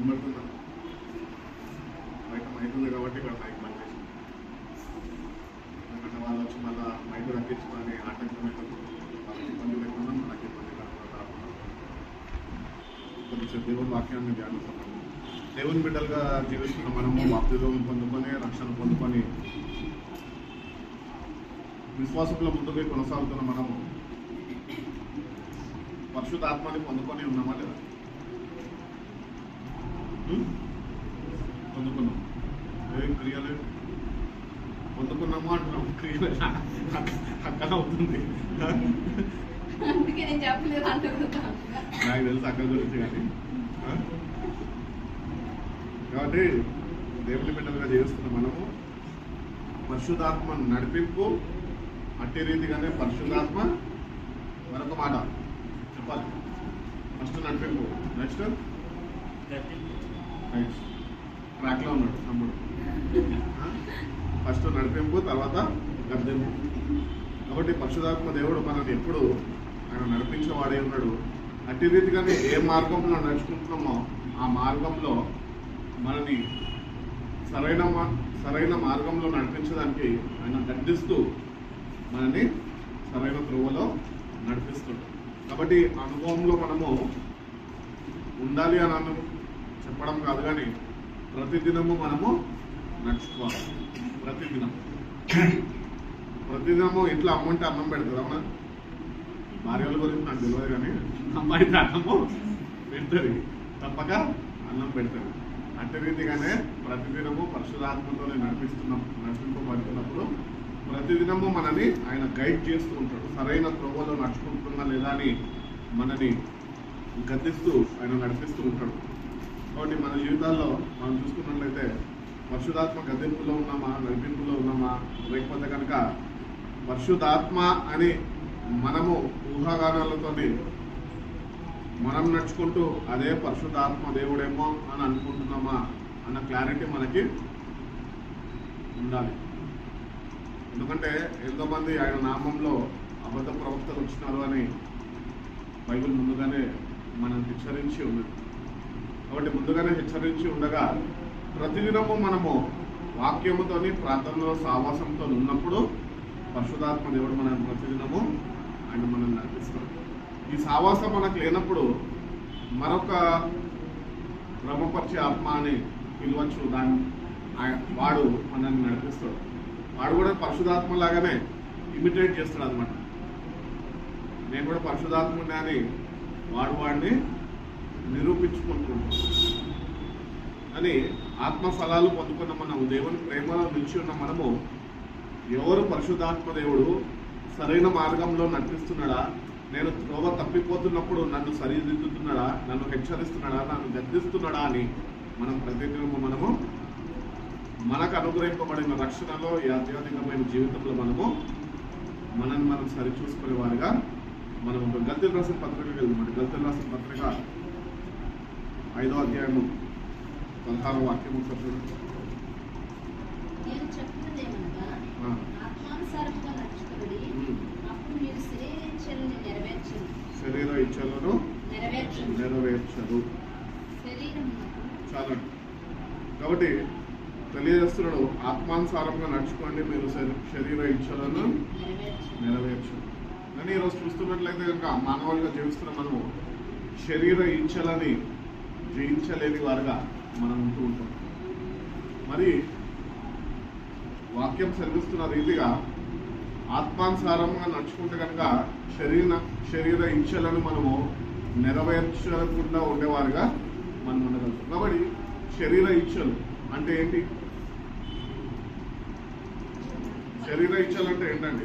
వినబడుతుందా? బయట మైక్ ఉంది కాబట్టి ఇక్కడ మైక్ బంద్ చేసి ఎందుకంటే వాళ్ళు వచ్చి మళ్ళీ మైక్ తగ్గించుకొని ఆటంకం వాళ్ళకి ఇబ్బంది లేకుండా మనకి ఇబ్బంది కాకుండా కొంచెం దేవుని వాక్యాన్ని ధ్యానిస్తాం. దేవుని బిడ్డలుగా జీవిస్తున్న మనము బాప్తిజం పొందుకొని రక్షణ పొందుకొని విశ్వాసంలో ముందుకు కొనసాగుతున్న మనము పరిశుద్ధాత్మని పొందుకొని ఉన్నామా లేదా? పొందుకున్నాం. ఏం క్రియలు పొందుకున్నాము అంటున్నాం, క్రియలు అక్కడ అవుతుంది. నాకు తెలుసు అక్కడ గురించి. కానీ కాబట్టి దేవుని బిడ్డలుగా జీవిస్తున్న మనము పరిశుద్ధాత్మ నడిపింపు అట్టి రీతిగానే పరిశుద్ధాత్మ మరొక మాట చెప్పాలి. ఫస్ట్ నడిపింపు, నెక్స్ట్ ట్రాక్లో ఉన్నాడు తమ్ముడు. ఫస్ట్ నడిపింపు, తర్వాత గద్దెంపు. కాబట్టి పరిశుద్ధాత్మ దేవుడు మనల్ని ఎప్పుడు ఆయన నడిపించేవాడే ఉన్నాడు. అట్టి రీతిగానే ఏ మార్గంలో నడుచుకుంటున్నామో ఆ మార్గంలో మనని సరైన మార్గంలో నడిపించడానికి ఆయన గద్దిస్తూ మనని సరైన త్రోవలో నడిపిస్తాడు. కాబట్టి అనుభవంలో మనము ఉండాలి అని చెప్పడం కాదు, కానీ ప్రతిదినము మనము నడుచుకోవాలి. ప్రతిదినము ఇంట్లో అమ్మంటే అన్నం పెడతారు. అవునా? భార్యల గురించి నాకు తెలియదు, కానీ అమ్మాయితే అన్నము పెడతారు, తప్పక అన్నం పెడతారు. అట్టి రీతిగానే ప్రతిదినము పరిశుద్ధాత్మతోనే నడిపింపబడుతున్నప్పుడు ప్రతిదినము మనని ఆయన గైడ్ చేస్తూ ఉంటాడు. సరైన త్రోవలో నడుచుకుంటున్నా లేదా అని మనని గద్దిస్తూ ఆయన నడిపిస్తూ ఉంటాడు. కాబట్టి మన జీవితాల్లో మనం చూసుకున్నట్లయితే పరిశుద్ధాత్మ గద్దింపులో ఉన్నామా, నడిపింపులో ఉన్నామా? లేకపోతే కనుక పరిశుద్ధాత్మ అని మనము ఊహాగానాలతో మనం నడుచుకుంటూ అదే పరిశుద్ధాత్మ దేవుడేమో అని అనుకుంటున్నామా అన్న క్లారిటీ మనకి ఉండాలి. ఎందుకంటే ఎంతోమంది ఆయన నామంలో అబద్ధ ప్రవక్తలు వచ్చినారు అని బైబిల్ ముందుగానే మనం హెచ్చరించి ఉన్నది. కాబట్టి ముందుగానే హెచ్చరించి ఉండగా ప్రతిదినము మనము వాక్యముతోని ప్రార్థనలో సావాసంతో ఉన్నప్పుడు పరిశుద్ధాత్మ దేవుడు మన ప్రతిదినము ఆయన మనల్ని నడిపిస్తాడు. ఈ సావాసం మనకు లేనప్పుడు మరొక బ్రహ్మపరిచే ఆత్మ అని పిలవచ్చు. దాన్ని వాడు మనల్ని నడిపిస్తాడు. వాడు కూడా పరిశుధాత్మ లాగానే ఇమిటేట్ చేస్తాడు అనమాట. నేను కూడా పరిశుధాత్ముడిని అని వాడిని నిరూపించుకుంటున్నాడు. అని ఆత్మ ఫలాలు పొందుకున్న మనము, దేవుని ప్రేమలో నిలిచి ఉన్న మనము, ఎవరు పరిశుద్ధాత్మ దేవుడు సరైన మార్గంలో నడిపిస్తున్నాడా, నేను త్రోవ తప్పిపోతున్నప్పుడు నన్ను సరిదిద్దుతున్నాడా, నన్ను హెచ్చరిస్తున్నాడా, నన్ను గద్దిస్తున్నాడా అని మనం ప్రతిదినము మనము మనకు అనుగ్రహింపబడిన రక్షణలో ఈ ఆధ్యాత్మికమైన జీవితంలో మనల్ని మనం సరిచూసుకునే వారిగా మనం గల్తీలు రాసిన పత్రికకి వెళ్దాం. గల్తీలు రాసిన పత్రిక 5వ అధ్యాయము 16వ వాక్యము చదువు. శరీర ఇచ్చలను నెరవేర్చరు. చాలు. కాబట్టి తెలియజేస్తున్నాడు, ఆత్మానుసారంగా నడుచుకోండి, మీరు శరీర ఇచ్చలను నెరవేర్చరు. కానీ ఈరోజు చూస్తున్నట్లయితే కనుక మానవులుగా జీవిస్తున్న మనము శరీర ఇచ్చలని జయించలేని వారుగా మనం ఉంటూ ఉంటాం. మరి వాక్యం సెలవిస్తున్న రీతిగా ఆత్మానుసారంగా నడుచుకుంటే కనుక శరీర ఇచ్చలను మనము నెరవేర్చకుండా ఉండేవారుగా మనం ఉండగలుగుతాం. కాబట్టి శరీర ఇచ్చలు అంటే ఏంటి? శరీర ఇచ్చలు అంటే ఏంటండి?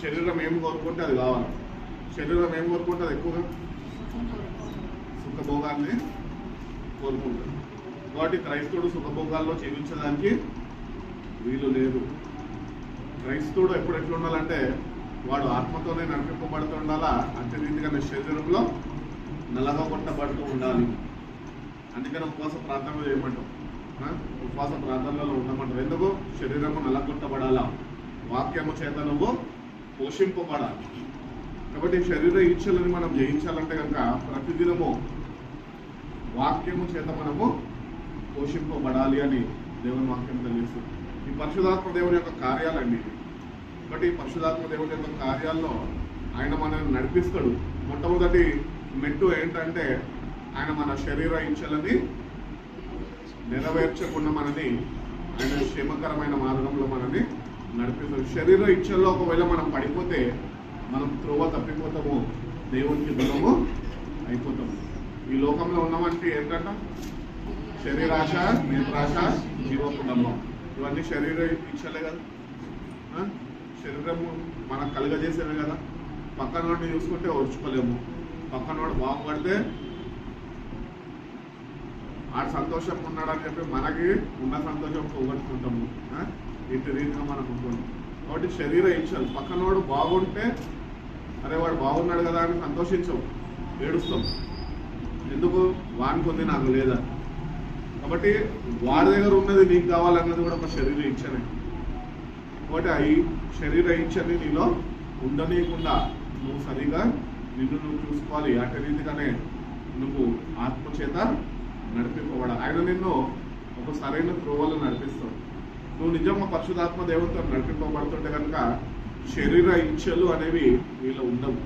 శరీరం ఏం కోరుకుంటే అది కావాలి. శరీరం ఏం కోరుకుంటే అది ఎక్కువగా సుఖభోగాన్ని కోరుకుంటాడు. కాబట్టి క్రైస్తవుడు సుఖభోగాల్లో జీవించడానికి వీలు లేదు. క్రైస్తవుడు ఎప్పుడు ఎట్లా ఉండాలంటే వాడు ఆత్మతోనే నడిపింపబడుతూ ఉండాలా, అంతే రీతిగానే శరీరంలో నలగొట్టబడుతూ ఉండాలి. అందుకని ఉపవాస ప్రార్థనలు చేయమంటాం, ఉపవాస ప్రార్థనలలో ఉండమంటాం. ఎందుకు? శరీరము నలగొట్టబడాలా, వాక్యము చేత నువ్వు పోషింపబడాలి. కాబట్టి శరీర ఇచ్చలని మనం జయించాలంటే కనుక ప్రతిదినము వాక్యము చేత మనము పోషింపబడాలి అని దేవుని వాక్యం తెలియజేస్తుంది. ఈ పరిశుధాత్మ దేవుని యొక్క కార్యాలండి ఇవి. బట్ ఈ పరిశుధాత్మ దేవుని యొక్క కార్యాల్లో ఆయన మనల్ని నడిపిస్తాడు. మొట్టమొదటి మెట్టు ఏంటంటే ఆయన మన శరీర ఇచ్చలని నెరవేర్చకుండా మనని ఆయన క్షేమకరమైన మార్గంలో మనని నడిపిస్తాడు. శరీర ఇచ్చల్లో ఒకవేళ మనం పడిపోతే మనం త్రోవ తప్పిపోతాము, దేవునికి దూరము అయిపోతాము. ఈ లోకంలో ఉన్నామంటే ఏంటంట శరీరాశ, నేత్రాశ, జీవకుటుంబం, ఇవన్నీ శరీర ఇచ్చలే కదా. శరీరము మనకు కలుగజేసేవే కదా. పక్కన వాడిని చూసుకుంటే ఓర్చుకోలేము. పక్కన వాడు బాగుపడితే ఆడు సంతోషంగా ఉన్నాడని చెప్పి మనకి ఉన్న సంతోషం పోగొట్టుకుంటాము. ఇంటి రీతిగా మనకు ఉంటుంది. కాబట్టి శరీర ఇచ్చలు, పక్కన వాడు బాగుంటే అరే వాడు బాగున్నాడు కదా అని సంతోషించవు, ఏడుస్తాం. ఎందుకు? వానికి ఉంది నాకు లేదా. కాబట్టి వాడి దగ్గర ఉన్నది నీకు కావాలన్నది కూడా ఒక శరీర ఇచ్చనే. కాబట్టి ఈ శరీర ఇచ్చని నీలో ఉండనీయకుండా నువ్వు సరిగా నిన్ను నువ్వు చూసుకోవాలి. అటు రీతిగానే నువ్వు ఆత్మచేత నడిపింపబడాలి. ఆయన నిన్ను ఒక సరైన త్రోవలో నడిపిస్తాడు. నువ్వు నిజంగా పరిశుధాత్మ దేవునితో నడిపింపబడుతుంటే కనుక శరీర ఇచ్చలు అనేవి నీలో ఉండవు.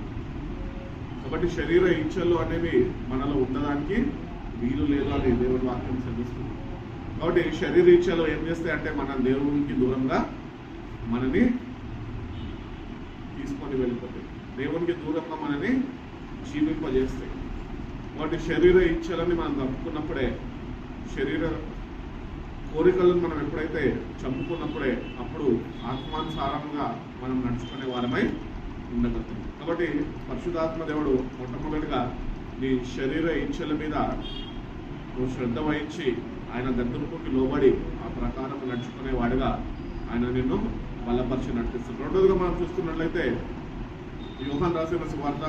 కాబట్టి శరీర ఇచ్చలు అనేవి మనలో ఉండడానికి వీలు లేదు అని దేవుని వాక్యం చదివిస్తుంది. కాబట్టి శరీర ఇచ్చలు ఏం చేస్తాయి అంటే మన దేవునికి దూరంగా మనని తీసుకొని వెళ్ళిపోతాయి, దేవునికి దూరంగా మనని జీవింపజేస్తాయి. కాబట్టి శరీర ఇచ్చలని మనం తప్పుకున్నప్పుడే, శరీర కోరికలను మనం ఎప్పుడైతే చంపుకున్నప్పుడే అప్పుడు ఆత్మానుసారంగా మనం నడుచుకునే వారమై ఉండగలుగుతాం. కాబట్టి పరిశుధాత్మ దేవుడు మొట్టమొదటిగా నీ శరీర ఇచ్చల మీద నువ్వు శ్రద్ధ వహించి ఆయన గద్దుపుకి లోబడి ఆ ప్రకారం నడుచుకునే వాడిగా ఆయన నిన్ను బలపరిచి నడిపిస్తాడు. రెండోదిగా మనం చూసుకున్నట్లయితే యోహాను రాసిన సువార్త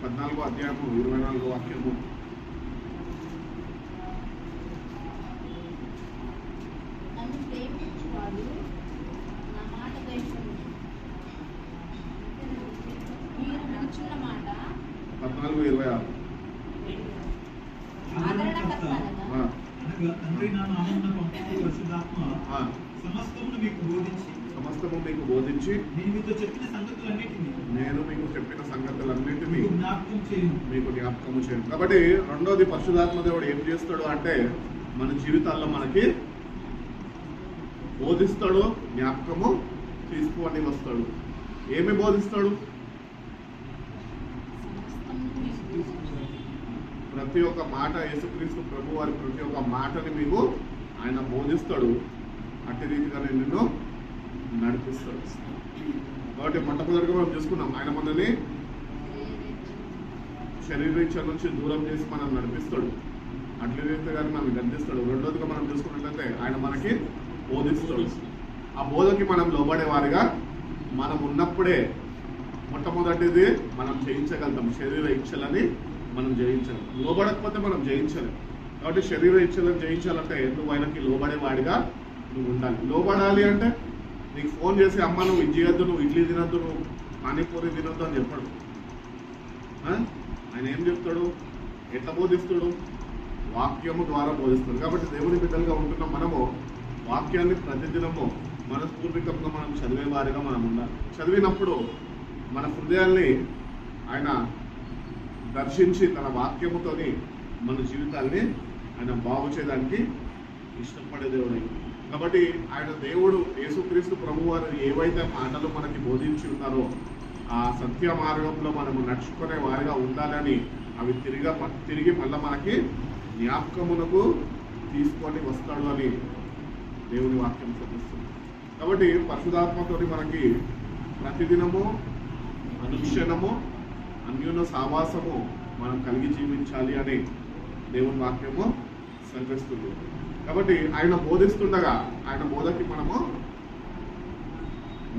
14వ అధ్యాయము 24వ వాక్యము. సమస్తము మీకు బోధించి నేను మీకు చెప్పిన సంగతులన్నిటినీ మీకు జ్ఞాపకము చేయను. కాబట్టి రెండోది పరిశుధాత్మ దేవుడు ఏం చేస్తాడు అంటే మన జీవితాల్లో మనకి బోధిస్తాడు, జ్ఞాపకము తీసుకొని వస్తాడు. ఏమి బోధిస్తాడు? ప్రతి ఒక్క మాట, యేసుక్రీస్తు ప్రభు వారి ప్రతి ఒక్క మాటని మీకు ఆయన బోధిస్తాడు. అట్టి రీతిగానే నిన్ను నడిపిస్తాడు. కాబట్టి మొట్టమొదటిగా మనం చూసుకున్నాం, ఆయన మనల్ని శరీరీక్ష నుంచి దూరం చేసి మనం నడిపిస్తాడు, అట్ల రీతిగానే మనం గర్దిస్తాడు. రెండోదిగా మనం చూసుకున్నట్లయితే ఆయన మనకి బోధిస్తాడు. ఆ బోధకి మనం లోబడే వారిగా మనం ఉన్నప్పుడే మొట్టమొదటిది మనం జయించగలుగుతాం. శరీర ఇచ్చలని మనం జయించాలి. లోబడకపోతే మనం జయించాలి. కాబట్టి శరీర ఇచ్చలను జయించాలంటే నువ్వు ఆయనకి లోబడే వాడిగా నువ్వు ఉండాలి. లోబడాలి అంటే నీకు ఫోన్ చేసి అమ్మ నువ్వు ఇది చేయొద్దు, నువ్వు ఇడ్లీ తినొద్దు, నువ్వు పానీపూరి తినొద్దు అని చెప్పాడు. ఆయన ఏం చెప్తాడు? ఎట్లా బోధిస్తాడు? వాక్యము ద్వారా బోధిస్తాడు. కాబట్టి దేవుని బిడ్డలుగా ఉంటున్నాం మనము వాక్యాన్ని ప్రతిదినము మనస్ఫూర్తికంగా మనం చదివే వారిగా మనం ఉండాలి. చదివినప్పుడు మన హృదయాల్ని ఆయన దర్శించి తన వాక్యముతోని మన జీవితాల్ని ఆయన బాగు చేయడానికి ఇష్టపడే దేవుడు. కాబట్టి ఆయన దేవుడు యేసుక్రీస్తు ప్రభు వారు ఏవైతే మాటలు మనకి బోధించి ఉన్నారో ఆ సత్య మార్గంలో మనము నడుచుకునే వారిగా ఉండాలని అవి తిరిగి మళ్ళీ మనకి జ్ఞాపకమునకు తీసుకొని వస్తాడు అని దేవుని వాక్యం చూపిస్తుంది. కాబట్టి పరిశుధాత్మతోటి మనకి ప్రతిదినము అనుక్షణము అన్యోన్య సావాసము మనం కలిగి జీవించాలి అని దేవుని వాక్యము సెలవిస్తుంది. కాబట్టి ఆయన బోధిస్తుండగా ఆయన బోధకి మనము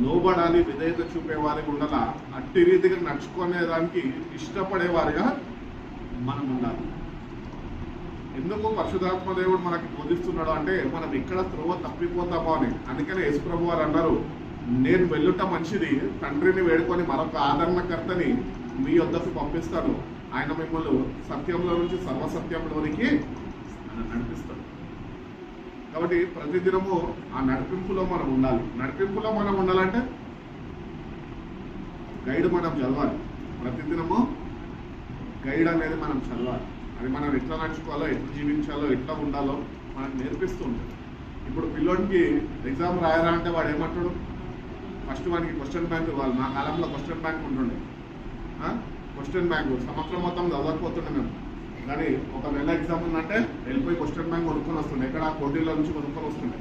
లోబడాలి, విధేయత చూపేవారికి ఉండాలా, అట్టి రీతిగా నడుచుకునేదానికి ఇష్టపడేవారిగా మనం ఉండాలి. ఎందుకు పరిశుధాత్మ దేవుడు మనకి బోధిస్తున్నాడు అంటే మనం ఇక్కడ త్రోవ తప్పిపోతామో అని. అందుకనే యేసుప్రభు వారు అన్నారు, నేను వెళ్ళుట మంచిది, తండ్రిని వేడుకొని మరొక ఆదరణకర్తని మీ వద్దకు పంపిస్తాను, ఆయన మిమ్మల్ని సత్యంలో నుంచి సర్వసత్యంలోనికి మనం నడిపిస్తాడు. కాబట్టి ప్రతిదినము ఆ నడిపింపులో మనం ఉండాలి. నడిపింపులో మనం ఉండాలంటే గైడ్ మనం చదవాలి. ప్రతిదినము గైడ్ అనేది మనం చదవాలి. అది మనం ఎట్లా నడుచుకోవాలో, ఎట్లా జీవించాలో, ఎట్లా ఉండాలో మనకు నేర్పిస్తూ ఉంటుంది. ఇప్పుడు పిల్లోడికి ఎగ్జామ్ రాయరా అంటే వాడు ఏమంటాడు? ఫస్ట్ వాడికి క్వశ్చన్ బ్యాంక్, వాళ్ళు మా కాలంలో క్వశ్చన్ బ్యాంక్ ఉంటుండే. క్వశ్చన్ బ్యాంక్ సంవత్సరం మొత్తం చదవకపోతుండే మేము. కానీ ఒకవేళ ఎగ్జామ్ ఉందంటే వెళ్ళిపోయి క్వశ్చన్ బ్యాంక్ కొనుక్కొని వస్తుండే. ఎక్కడ కోటీల నుంచి కొనుక్కొని వస్తుండే.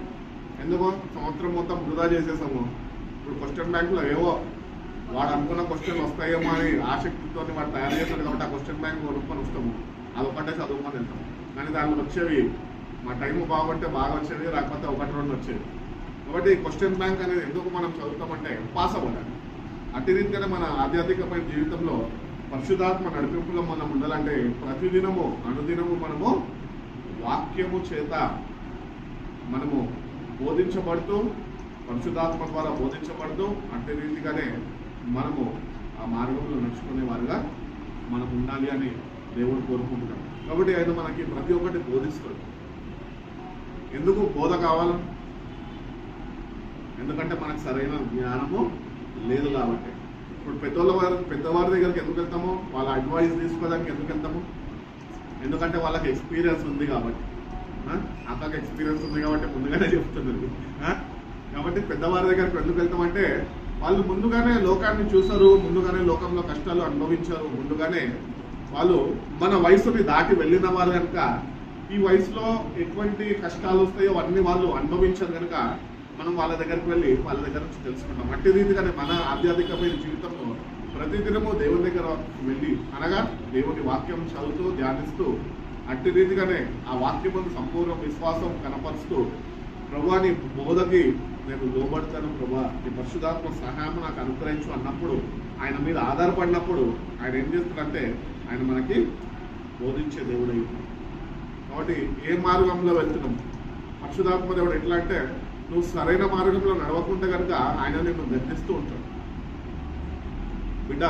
ఎందుకో సంవత్సరం మొత్తం వృధా చేసేసాము. ఇప్పుడు క్వశ్చన్ బ్యాంకులో ఏవో వాడు అనుకున్న క్వశ్చన్ వస్తాయేమో అని ఆసక్తితో వాడు తయారు చేస్తాడు. కాబట్టి ఆ క్వశ్చన్ బ్యాంక్ కొనుక్కొని వస్తాము. అది ఒకటే చదువుకొని వెళ్తాం. కానీ దాంట్లో వచ్చేవి మా టైం బాగుంటే బాగా వచ్చేవి, రాకపోతే 1-2 వచ్చేవి. కాబట్టి క్వశ్చన్ బ్యాంక్ అనేది ఎందుకు మనం చదువుతామంటే పాస్ అవ్వడానికి. అట్టి రీతిగానే మన ఆధ్యాత్మికమైన జీవితంలో పరిశుద్ధాత్మ నడిపింపులో మనం ఉండాలంటే ప్రతిదినము అనుదినము మనము వాక్యము చేత మనము బోధించబడుతూ, పరిశుద్ధాత్మ ద్వారా బోధించబడుతూ అట్టి రీతిగానే మనము ఆ మార్గంలో నడుచుకునే వారుగా మనం ఉండాలి అని దేవుడు కోరుకుంటున్నాం. కాబట్టి ఆయన మనకి ప్రతి ఒక్కటి బోధిస్తాడు. ఎందుకు బోధ కావాలి? ఎందుకంటే మనకు సరైన జ్ఞానము లేదు కాబట్టి. ఇప్పుడు పెద్దవారి దగ్గరికి ఎందుకు వెళ్తాము? వాళ్ళ అడ్వైస్ తీసుకోవడానికి ఎందుకు వెళ్తాము? ఎందుకంటే వాళ్ళకి ఎక్స్పీరియన్స్ ఉంది కాబట్టి. అక్కడికి ఎక్స్పీరియన్స్ ఉంది కాబట్టి ముందుగానే చెప్తున్నారు. కాబట్టి పెద్దవారి దగ్గరికి ఎందుకు వెళ్తామంటే వాళ్ళు ముందుగానే లోకాన్ని చూసారు, ముందుగానే లోకంలో కష్టాలు అనుభవించారు, ముందుగానే వాళ్ళు మన వయసుని దాటి వెళ్ళిన వారు కనుక ఈ వయసులో ఎటువంటి కష్టాలు వస్తాయో అవన్నీ వాళ్ళు అనుభవించారు కనుక మనం వాళ్ళ దగ్గరికి వెళ్ళి వాళ్ళ దగ్గర నుంచి తెలుసుకుంటాం. అట్టి రీతిగానే మన ఆధ్యాత్మికమైన జీవితంలో ప్రతిదినము దేవుని దగ్గర వెళ్ళి, అనగా దేవుని వాక్యం చదువుతూ ధ్యానిస్తూ అట్టి రీతిగానే ఆ వాక్యమును సంపూర్ణ విశ్వాసం కనపరుస్తూ ప్రభువాని బోధకి నేను లోబడతాను, ప్రభా నీ పరిశుద్ధాత్మ సహాయం నాకు అనుగ్రహించు అన్నప్పుడు, ఆయన మీద ఆధారపడినప్పుడు ఆయన ఏం చేస్తాడంటే ఆయన మనకి బోధించే దేవుడు అయ్యింది. కాబట్టి ఏ మార్గంలో వెళ్తున్నాం? పరిశుద్ధాత్మ దేవుడు ఎట్లా అంటే నువ్వు సరైన మార్గంలో నడవకుండా కనుక ఆయన నిన్ను గర్తిస్తూ ఉంటాడు. బిడ్డ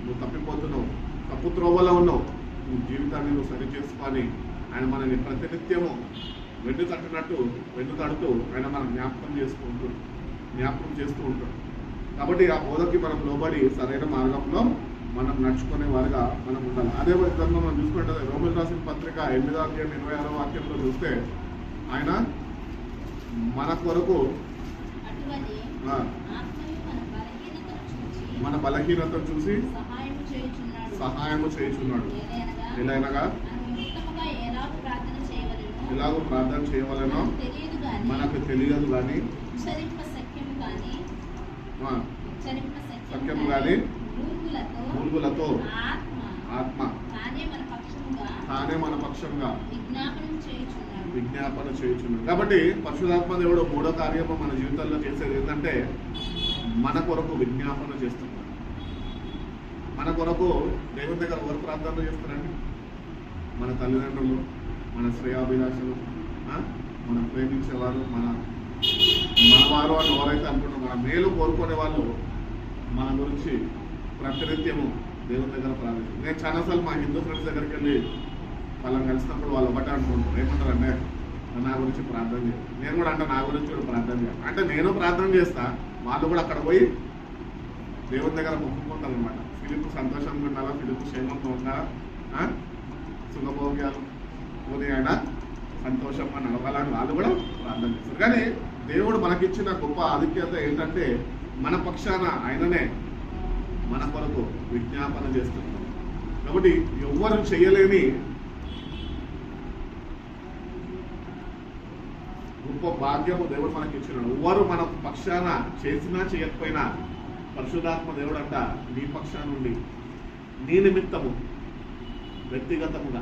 నువ్వు తప్పిపోతున్నావు, తప్పు త్రోవలో ఉన్నావు, నువ్వు జీవితాన్ని నువ్వు సరి చేసుకొని ఆయన మనల్ని ప్రతినిత్యము వెన్ను తడుతూ ఆయన మనం జ్ఞాపకం చేస్తూ ఉంటాడు. కాబట్టి ఆ బోధకి మనం లోబడి సరైన మార్గంలో మనం నడుచుకునే వారిగా మనం ఉండాలి. అదే విధంగా మనం చూసుకుంటే రోమిలకు రాసిన పత్రిక 8:26 చూస్తే ఆయన మన కొరకు మన బలహీనతను చూసి సహాయము చేయుచున్నాడు. ఎలాగనగా ఎలాగో ప్రార్థన చేయవలనో మనకు తెలియదు కానీ సత్యము కానీ మూలుగులతో ఆత్మ తానే మన పక్షంగా విజ్ఞాపన చేయుచున్నాడు. కాబట్టి పరిశుద్ధాత్మ దేవుడు 3వ కార్యము మన జీవితంలో చేసేది ఏంటంటే మన కొరకు విజ్ఞాపన చేస్తున్నాడు. మన కొరకు దేవుని దగ్గర ఎవరు ప్రార్థనలు చేస్తారండి? మన తల్లిదండ్రులు, మన శ్రేయాభిలాషులు, మనం ప్రేమించేవారు, మనవారు అని ఎవరైతే అనుకుంటారో మన మేలు కోరుకునే వాళ్ళు మన గురించి ప్రతినిత్యము దేవుని దగ్గర ప్రార్థించారు. నేను చాలాసార్లు మా హిందూ ఫ్రెండ్స్ దగ్గరికి వెళ్ళి వాళ్ళని కలిసినప్పుడు వాళ్ళు ఒకటే అనుకుంటారు, ఏమంటారంటే నా గురించి ప్రార్థన చేయాలి. నేను కూడా అంటే నా గురించి కూడా ప్రార్థన చేయాలి అంటే నేను ప్రార్థన చేస్తా, వాళ్ళు కూడా అక్కడ పోయి దేవుని దగ్గర మొక్కుకుంటారు అనమాట. ఫిలిప్ సంతోషంగా ఉండాలా, ఫిలిప్ క్షేమంగా ఉండాలా, సుఖభోగ్యాలు పోనీ ఆయన సంతోషంగా నడవాలని వాళ్ళు కూడా ప్రార్థన చేస్తారు. కానీ దేవుడు మనకిచ్చిన గొప్ప ఆధిక్యత ఏంటంటే మన పక్షాన ఆయననే మన కొరకు విజ్ఞాపన చేస్తున్నారు. కాబట్టి ఎవ్వరు చేయలేని గొప్ప భాగ్యము దేవుడు మనకి ఇచ్చినాడు. ఎవ్వరు మన పక్షాన చేసినా చేయకపోయినా పరిశుద్ధాత్మ దేవుడు అంట నీ పక్షాన నుండి నీ నిమిత్తము వ్యక్తిగతముగా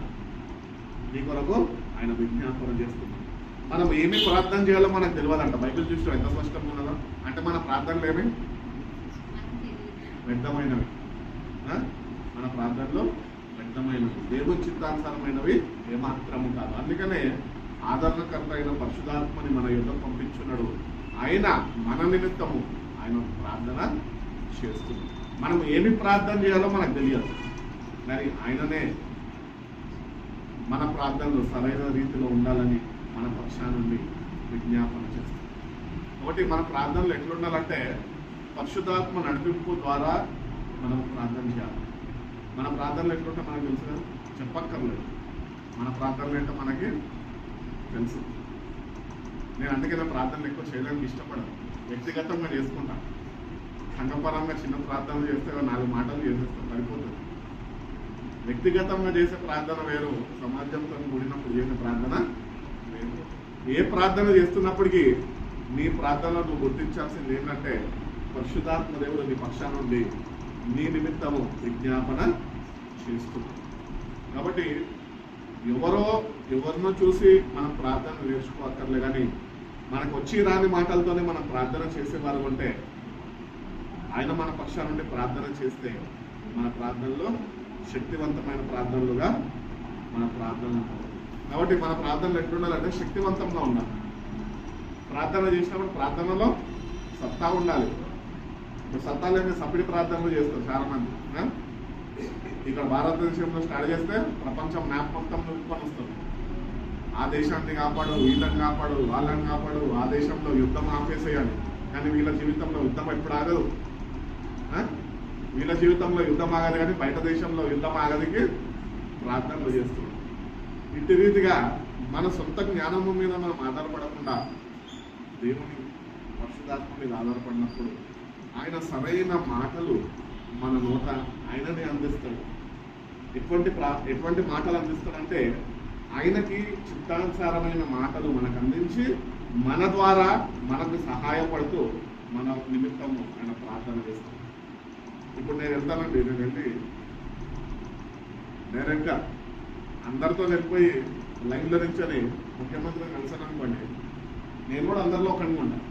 నీ కొరకు ఆయన విజ్ఞాపన చేస్తున్నాడు. మనం ఏమి ప్రార్థన చేయాలో మనకు తెలియదంట. బైబిల్ చూస్తే ఎంత స్పష్టంగా ఉన్నదో. అంటే మన ప్రార్థనలు ఏమి వ్యర్థమైనవి, మన ప్రార్థనలు వ్యర్థమైనవి, దేవుని చిత్తానుసారమైనవి ఏమాత్రము కాదు. అందుకనే ఆదరణకర్త అయిన పరిశుద్ధాత్మని మన యుద్ధం పంపించున్నాడు. ఆయన మన నిమిత్తము ఆయన ప్రార్థన చేస్తుంది. మనం ఏమి ప్రార్థన చేయాలో మనకు తెలియదు, కానీ ఆయననే మన ప్రార్థనలు సరైన రీతిలో ఉండాలని మన పక్షాన నుండి విజ్ఞాపన చేస్తాం. కాబట్టి మన ప్రార్థనలు ఎట్లుండాలంటే పరిశుద్ధాత్మ నడిపింపు ద్వారా మనం ప్రార్థన చేయాలి. మన ప్రార్థనలు ఎట్లుంటే మనకు తెలుసు కదా, చెప్పక్కర్లేదు. మన ప్రార్థనలు ఏంటో మనకి తెలుసు. నేను అందుకే నా ప్రార్థనలు ఎక్కువ చేయడానికి ఇష్టపడను, వ్యక్తిగతంగా చేసుకుంటాను. సంఘపరంగా చిన్న ప్రార్థనలు చేస్తే 4 మాటలు చేసేస్తాం, సరిపోతుంది. వ్యక్తిగతంగా చేసే ప్రార్థన వేరు, సమాజంతో కూడినప్పుడు చేసే ప్రార్థన వేరు. ఏ ప్రార్థన చేస్తున్నప్పటికీ నీ ప్రార్థనలో నువ్వు గుర్తించాల్సింది ఏంటంటే పరిశుద్ధాత్మ దేవుడు నీ పక్షాన నుండి నీ నిమిత్తము విజ్ఞాపన చేస్తుంది. కాబట్టి ఎవరినో చూసి మనం ప్రార్థన నేర్చుకోక్కర్లే, కానీ మనకు వచ్చి రాని మాటలతోనే మనం ప్రార్థన చేసేవారు అంటే ఆయన మన పక్షాన నుండి ప్రార్థన చేస్తే మన ప్రార్థనలో శక్తివంతమైన ప్రార్థనలుగా మన ప్రార్థన ఉంటుంది. కాబట్టి మన ప్రార్థనలు ఎట్లుండాలంటే శక్తివంతంగా ఉండాలి. ప్రార్థన చేసినప్పుడు ప్రార్థనలో సత్తా ఉండాలి. ఇప్పుడు సత్తా లేని సపిడి ప్రార్థనలు చేస్తారు చాలా మంది. ఇక్కడ భారతదేశంలో స్టార్ట్ చేస్తే ప్రపంచం మ్యాప్ మొత్తం నిలుపుకొని వస్తుంది. ఆ దేశాన్ని కాపాడు, వీళ్ళని కాపాడు, వాళ్ళని కాపాడు, ఆ దేశంలో యుద్ధం ఆపేసేయాలి. కానీ వీళ్ళ జీవితంలో యుద్ధం ఎప్పుడు ఆగదు. వీళ్ళ జీవితంలో యుద్ధం ఆగదు, కానీ బయట దేశంలో యుద్ధం ఆగదికి ప్రార్థనలు చేస్తున్నాం. ఇటు రీతిగా మన సొంత జ్ఞానము మీద మనం ఆధారపడకుండా దేవుని పరిశుద్ధాత్మ మీద ఆధారపడినప్పుడు ఆయన సరైన మాటలు మన నోట ఆయననే అందిస్తాడు. ఎటువంటి మాటలు అందిస్తాడంటే ఆయనకి చిత్తానుసారమైన మాటలు మనకు అందించి మన ద్వారా మనకు సహాయపడుతూ మన నిమిత్తం ఆయన ప్రార్థన చేస్తాం. ఇప్పుడు నేను వెళ్తానండి, నేను వెళ్ళి డైరెక్ట్గా అందరితో వెళ్ళిపోయి లైన్లో నుంచొని ముఖ్యమంత్రిని కలిసాను అనుకోండి, నేను కూడా అందరిలో ఒకరిని ఉంటాను.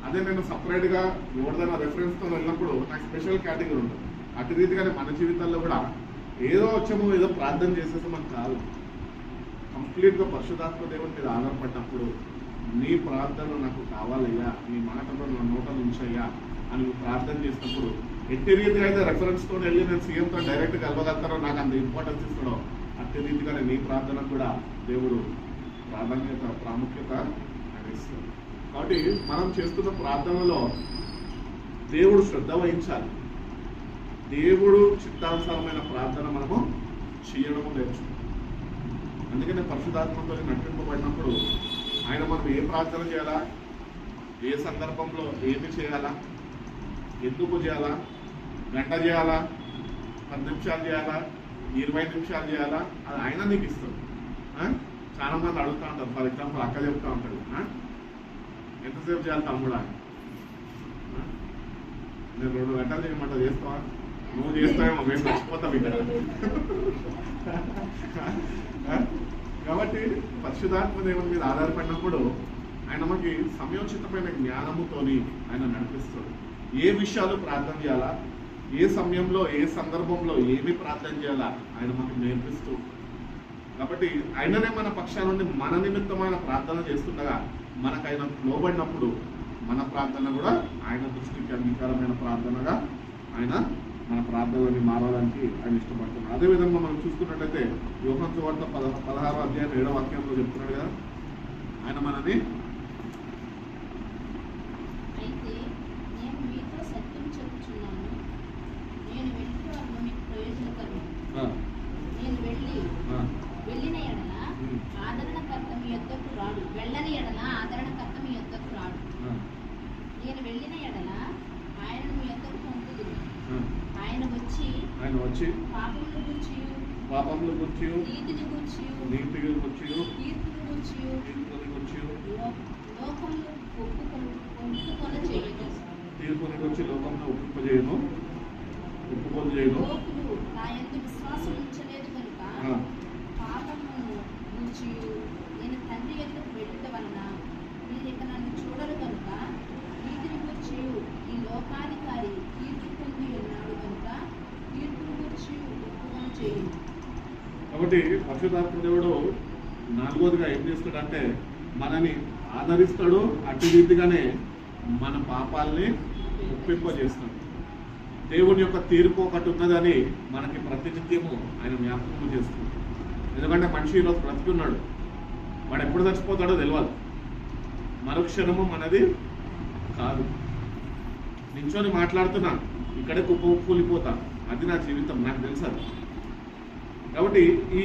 అదే నేను సపరేట్గా ఎవరిదైనా రెఫరెన్స్తో వెళ్ళినప్పుడు నాకు స్పెషల్ కేటగిరీ ఉంటుంది. అటు రీతిగానే మన జీవితాల్లో కూడా ఏదో వచ్చామో ఏదో ప్రార్థన చేసేసి మనకు కాదు. కంప్లీట్గా పరిశుద్ధాత్మ దేవుని మీద ఆధారపడినప్పుడు నీ ప్రార్థన నాకు కావాలయ్యా, నీ మాటలో నా నోటలు ఉంచయ్యా అని నువ్వు ప్రార్థన చేసినప్పుడు ఎట్టి రీతిగా అయితే రెఫరెన్స్తో వెళ్ళి నేను సీఎంతో డైరెక్ట్గా కలవగలుగుతారో, నాకు అంత ఇంపార్టెన్స్ ఇస్తాడో అట్టి రీతిగానే నీ ప్రార్థన కూడా దేవుడు ప్రాముఖ్యత అని ఇస్తాడు. కాబట్టి మనం చేస్తున్న ప్రార్థనలో దేవుడు శ్రద్ధ వహించాలి. దేవుడు చిత్తానుసారమైన ప్రార్థన మనము చేయడము నేర్చుకుంటాం. అందుకనే పరిశుద్ధాత్మతో నడిపింపబడినప్పుడు ఆయన మనం ఏ ప్రార్థన చేయాలా, ఏ సందర్భంలో ఏమి చేయాలా, ఎందుకు చేయాలా, గంట చేయాలా, 10 నిమిషాలు చేయాలా, 20 నిమిషాలు చేయాలా, అది ఆయన నీకు ఇస్తాడు. చాలా మంది అడుగుతూ ఉంటారు. ఫర్ ఎగ్జాంపుల్ అక్క చెప్తూ ఉంటాడు, ఎంతసేపు చేయాలి తమ్ముడా, నేను 2 గంటలు చేయమంట చేస్తావా, నువ్వు చేస్తావేమో మేము చచ్చిపోతాం ఇక్కడ. కాబట్టి పరిశుద్ధాత్మ దేవుని మీద ఆధారపడినప్పుడు ఆయన మనకి సమయోచితమైన జ్ఞానముతోని ఆయన నడిపిస్తాడు. ఏ విషయాలు ప్రార్థన చేయాలా, ఏ సమయంలో ఏ సందర్భంలో ఏమి ప్రార్థన చేయాలా ఆయన మనకు నేర్పిస్తూ. కాబట్టి ఆయననే మన పక్షాన నుండి మన నిమిత్తమైన ప్రార్థన చేస్తుండగా మనకు ఆయన లోబడినప్పుడు మన ప్రార్థన కూడా ఆయన దృష్టికి అంగీకారమైన ప్రార్థనగా ఆయన మన ప్రార్థనని మారడానికి ఆయన ఇష్టపడుతున్నాడు. అదేవిధంగా మనం చూసుకున్నట్లయితే యోహాను సువార్త 16వ అధ్యాయం 7వ వాక్యంలో చెప్తున్నాడు కదా, ఆయన మనని వెళ్ళిన ఎడల ఆదరణకర్త మీ యొద్దకు రాడు, వెళ్ళని ఎడల ఆదరణకర్త మీ యొద్దకు రాడు. నేను వెళ్ళిన ఎడల ఆయన మీ యొద్దకు పంపుదును. ఆయన వచ్చి పాపముల గురించి నీతిని గురించి లోకమును ఒప్పుకొన చేయను. తీర్పుని గురించి లోకంలో ఒప్పుకోజేయను. లోకులు నా యందు విశ్వాసం ఉంచలేదు కనుక పాపమును గురించి నేను తండ్రి యొద్దకు వెళ్ళుట వలన మీరు ఇక నన్ను చూడరు కనుక నీతిని గురించి ఈ లోకాధికారి తీర్పు పొంది ఉన్నాడు కనుక తీర్పును గురించి ఒప్పుకొన చేయను. కాబట్టి పరిశుద్ధాత్మ దేవుడు 4వదిగా ఏం చేస్తాడంటే మనని ఆదరిస్తాడు, అటు రీతిగానే మన పాపాలని ఒప్పింపజేస్తాడు. దేవుని యొక్క తీర్పు ఒకటి ఉన్నదని మనకి ప్రతినిత్యము ఆయన జ్ఞాపకం చేస్తుంది. ఎందుకంటే మనిషి ఈరోజు బ్రతుకున్నాడు, వాడు ఎప్పుడు చచ్చిపోతాడో తెలియదు. మరుక్షణము మనది కాదు. నించొని మాట్లాడుతున్నా, ఇక్కడే కుప్ప కూలిపోతా, అది నా జీవితం, నాకు తెలుసు అది. కాబట్టి ఈ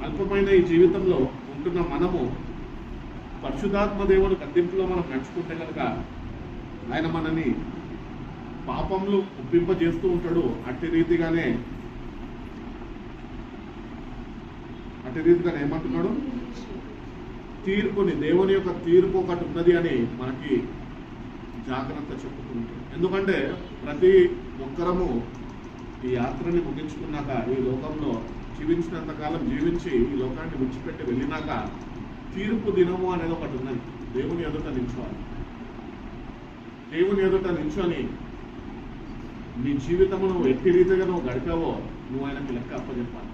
అల్పమైన ఈ జీవితంలో ఉంటున్న మనము పరిశుద్ధాత్మ దేవుని గద్దింపులో మనం నడుచుకుంటే కనుక ఆయన మనని పాపంలో ఒప్పింపజేస్తూ ఉంటాడు. అట్టి రీతిగానే ఏమంటున్నాడు, తీర్పుని, దేవుని యొక్క తీర్పు ఒకటి ఉన్నది అని మనకి జాగ్రత్త చెప్పుకుంటాడు. ఎందుకంటే ప్రతి ఒక్కరము ఈ యాత్రని ముగించుకున్నాక, ఈ లోకంలో జీవించినంత కాలం జీవించి ఈ లోకాన్ని విడిచిపెట్టి వెళ్ళినాక తీర్పు దినము అనేది ఒకటి ఉన్నది. దేవుని ఎదుట నిల్చోవాలి. దేవుని ఎదుట నిల్చొని నీ జీవితము నువ్వు ఎట్టి రీతిగా నువ్వు గడిపావో నువ్వు ఆయనకి లెక్క అప్పచెప్పాలి.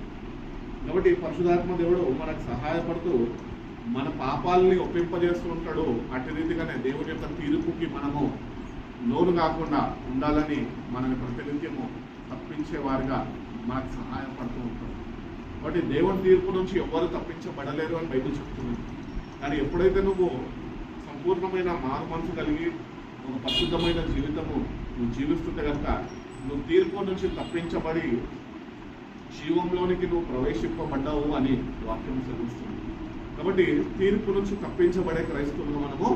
కాబట్టి పరిశుద్ధాత్మ దేవుడు మనకు సహాయపడుతూ మన పాపాలని ఒప్పింపజేస్తూ ఉంటాడు. అట్టి రీతిగానే దేవుని యొక్క తీర్పుకి మనము లోను కాకుండా ఉండాలని మనని ప్రతినిత్యము తప్పించేవారుగా మనకు సహాయపడుతూ ఉంటాడు. కాబట్టి దేవుని తీర్పు నుంచి ఎవరు తప్పించబడలేరు అని బైబిల్ చెప్తుంది. కానీ ఎప్పుడైతే నువ్వు సంపూర్ణమైన మారు మనసు కలిగి ఒక పరిశుద్ధమైన జీవితము నువ్వు జీవిస్తుంటే కనుక నువ్వు తీర్పు నుంచి తప్పించబడి జీవంలోనికి నువ్వు ప్రవేశింపబడ్డావు అని వాక్యం చదివిస్తుంది. కాబట్టి తీర్పు నుంచి తప్పించబడే క్రైస్తవులుగా మనము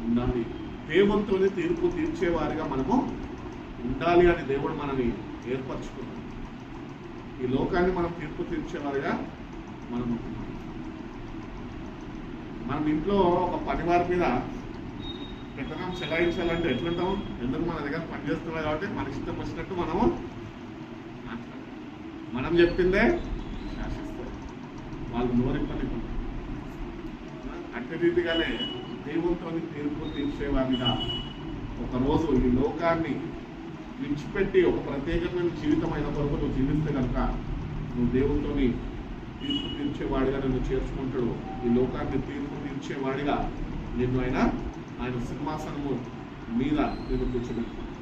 ఉండాలి. దేవునితోనే తీర్పు తీర్చేవారిగా మనము ఉండాలి అని దేవుడు మనని ఏర్పరచుకున్నాడు. ఈ లోకాన్ని మనం తీర్పు తీర్చేవారిగా మనం ఉంటున్నాం. మనం ఇంట్లో ఒక పనివారి మీద పెద్దగా చెలాయించాలంటే ఎట్లుంటాం? ఎందుకు మన దగ్గర పనిచేస్తున్నాయి కాబట్టి మన ఇష్టం వచ్చినట్టు మనము మనం చెప్పిందే శాసిస్తాం, వాళ్ళు నోరిప్పని. అట్టి రీతిగానే దేవునితో తీర్పు తీర్చేవారిగా ఒకరోజు ఈ లోకాన్ని విడిచిపెట్టి ఒక ప్రత్యేకమైన జీవితం అయిన వరకు నువ్వు జీవిస్తే కనుక నువ్వు దేవునితో తీర్పు తీర్చేవాడిగా నిన్ను చేర్చుకుంటాడు. ఈ లోకాన్ని తీర్పు తీర్చేవాడిగా నిన్ను ఆయన సింహాసనము మీద నిన్ను కూర్చోబెట్టాడు.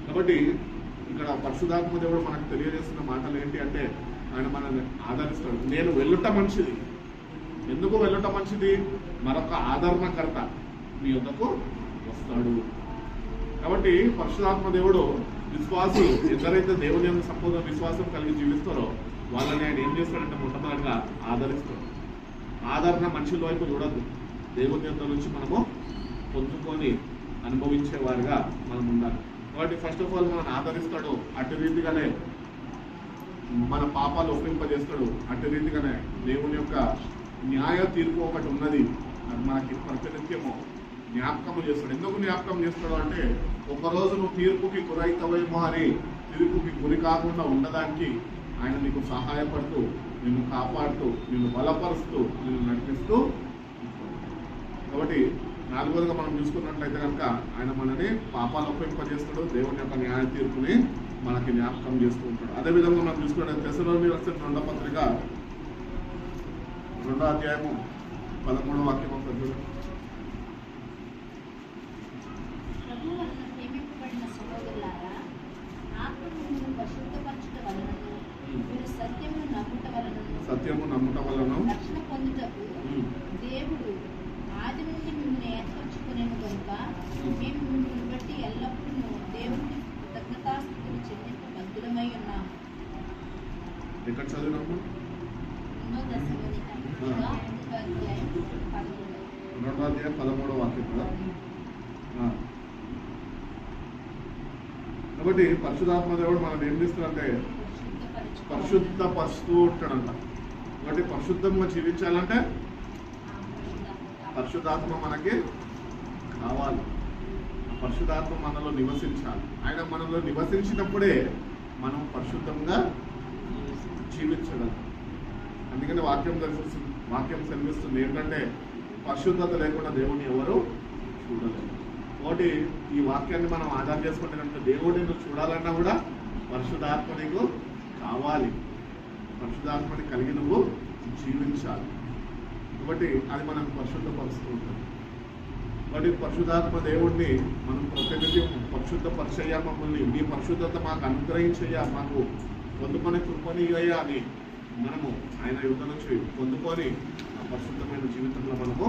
కాబట్టి ఇక్కడ పరిశుద్ధాత్మ దేవుడు మనకు తెలియజేస్తున్న మాటలు ఏంటి అంటే, ఆయన మనల్ని ఆదరిస్తాడు. నేను వెళ్ళుట మంచిది. ఎందుకు వెళ్ళుట మంచిది? మరొక ఆదరణకర్త మీ యొద్దకు వస్తాడు. కాబట్టి పరిశుద్ధాత్మ దేవుడు విశ్వాసులు ఎందరైతే దేవుని యొక్క సంపూర్ణ విశ్వాసం కలిగి జీవిస్తారో వాళ్ళని ఆయన ఏం చేస్తాడంటే మొట్టమొదటిగా ఆదరిస్తాడు. ఆదరణ మనుషుల వైపు చూడద్దు, దేవుని యొక్క నుంచి మనము పొందుకొని అనుభవించే వారిగా మనం ఉండాలి. కాబట్టి ఫస్ట్ ఆఫ్ ఆల్ మనల్ని ఆదరిస్తాడు. అటు రీతిగానే మన పాపాలు ఒప్పింపజేస్తాడు. అటు రీతిగానే దేవుని యొక్క న్యాయ తీర్పు ఒకటి ఉన్నది, అది మనకి ప్రతినిత్యము జ్ఞాపకం చేస్తాడు. ఎందుకు జ్ఞాపకం చేస్తాడు అంటే, ఒకరోజు నువ్వు తీర్పుకి గురైతవేమో అని తీర్పుకి గురి కాకుండా ఉండడానికి ఆయన నీకు సహాయపడుతూ, నిన్ను కాపాడుతూ, నిన్ను బలపరుస్తూ, నిన్ను నడిపిస్తూ. కాబట్టి నాలుగోదిగా మనం చూసుకున్నట్లయితే కనుక ఆయన మనని పాపాలు ఒప్పింపజేస్తాడు. దేవుని యొక్క న్యాయ తీర్పుని మనకి జ్ఞాపకం చేస్తూ ఉంటాడు. అదేవిధంగా మనం చూసుకుంటే తెస్సలోనికీయులకు రాసిన 2వ పత్రిక 2వ అధ్యాయము 13వ వాక్యం చూడండి. సత్యము నమ్ముట వలన రక్షణ పొందుటకు దేవుడు ఆది నుండి మిమ్మల్ని ఏర్పరచుకునేను కనుక మేము మిమ్మల్ని బట్టి ఎల్లప్పుడూ దేవుడికి కృతజ్ఞతాస్తుతులు చెల్లింపు బద్ధులమై ఉన్నాము. ఎక్కడ చదివినాము? 2వ అధ్యాయం 13వ వాక్యం కదా. కాబట్టి పరిశుద్ధాత్మ దేవుడు మనం ఏం చేస్తాడంటే పరిశుద్ధపరుస్తూ ఉంటాడంట. కాబట్టి పరిశుద్ధంగా జీవించాలంటే పరిశుద్ధాత్మ మనకి కావాలి. పరిశుద్ధాత్మ మనలో నివసించాలి. ఆయన మనలో నివసించినప్పుడే మనం పరిశుద్ధంగా జీవించగలం. అందుకని వాక్యం సెలవిస్తుంది ఏంటంటే, పరిశుద్ధత లేకుండా దేవుని ఎవరు చూడలేరు. కాబట్టి ఈ వాక్యాన్ని మనం ఆధారం చేసుకుంటే కనుక దేవుడిని చూడాలన్నా కూడా పరిశుద్ధాత్మ నీకు కావాలి. పరిశుద్ధాత్మని కలిగి నువ్వు జీవించాలి. కాబట్టి అది మనం పరిశుద్ధపరుస్తూ ఉంటుంది. కాబట్టి పరిశుద్ధాత్మ దేవుడిని మనం ప్రతినిత్యం పరిశుద్ధపరిచయ్యా, మమ్మల్ని నీ పరిశుద్ధత మాకు అనుగ్రహించయ్యా, మాకు పొందుకొని కృపణీయ్యా అని మనము ఆయన యుద్ధ నుంచి పొందుకొని ఆ పరిశుద్ధమైన జీవితంలో మనము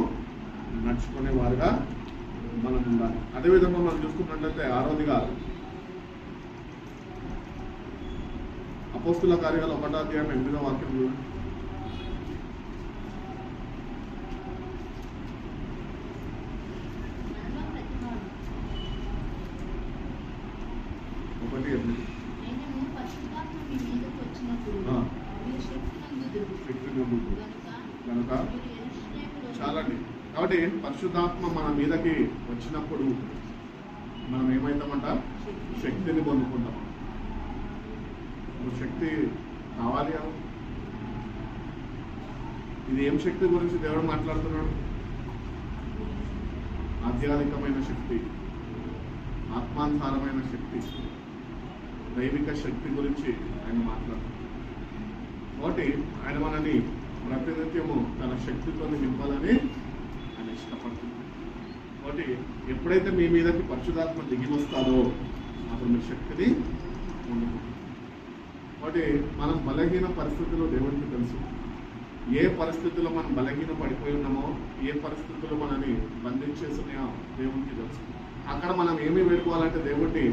నడుచుకునే వారుగా మనం ఉండాలి. అదేవిధంగా మనం చూసుకున్నట్లయితే 6వదిగా అపోస్తుల కార్యాలు 1వ అధ్యాయం 8వ వాక్యం చూడండి. ఒకటి అయినను పరిశుద్ధాత్మ మీ మీదకు వచ్చినప్పుడు మీరు శక్తి నందుదురు కనుక మీరు యెరూషలేములో చాలండి. కాబట్టి పరిశుద్ధాత్మ మన మీదకి వచ్చినప్పుడు మనం ఏమవుతామంట? శక్తిని పొందుకుంటాం. శక్తి కావాలి కదా. ఇది ఏం శక్తి గురించి దేవుడు మాట్లాడుతున్నాడు? ఆధ్యాత్మికమైన శక్తి, ఆత్మానుసారమైన శక్తి, దైవిక శక్తి గురించి ఆయన మాట్లాడుతున్నాడు. కాబట్టి ఆయన మనని ప్రతినిత్యము తన శక్తితో నింపాలని ఆయన ఇష్టపడుతుంది. కాబట్టి ఎప్పుడైతే మీ మీదకి పరిశుద్ధాత్మ దిగి వస్తారో అప్పుడు మీ శక్తిని పొందుకుంటారు. కాబట్టి మనం బలహీన పరిస్థితుల్లో దేవుడికి తెలుసు. ఏ పరిస్థితుల్లో మనం బలహీన పడిపోయి ఉన్నామో, ఏ పరిస్థితుల్లో మనని బంధించేస్తున్నాయో దేవుడికి తెలుసు. అక్కడ మనం ఏమి వేడుకోవాలంటే దేవుడిని,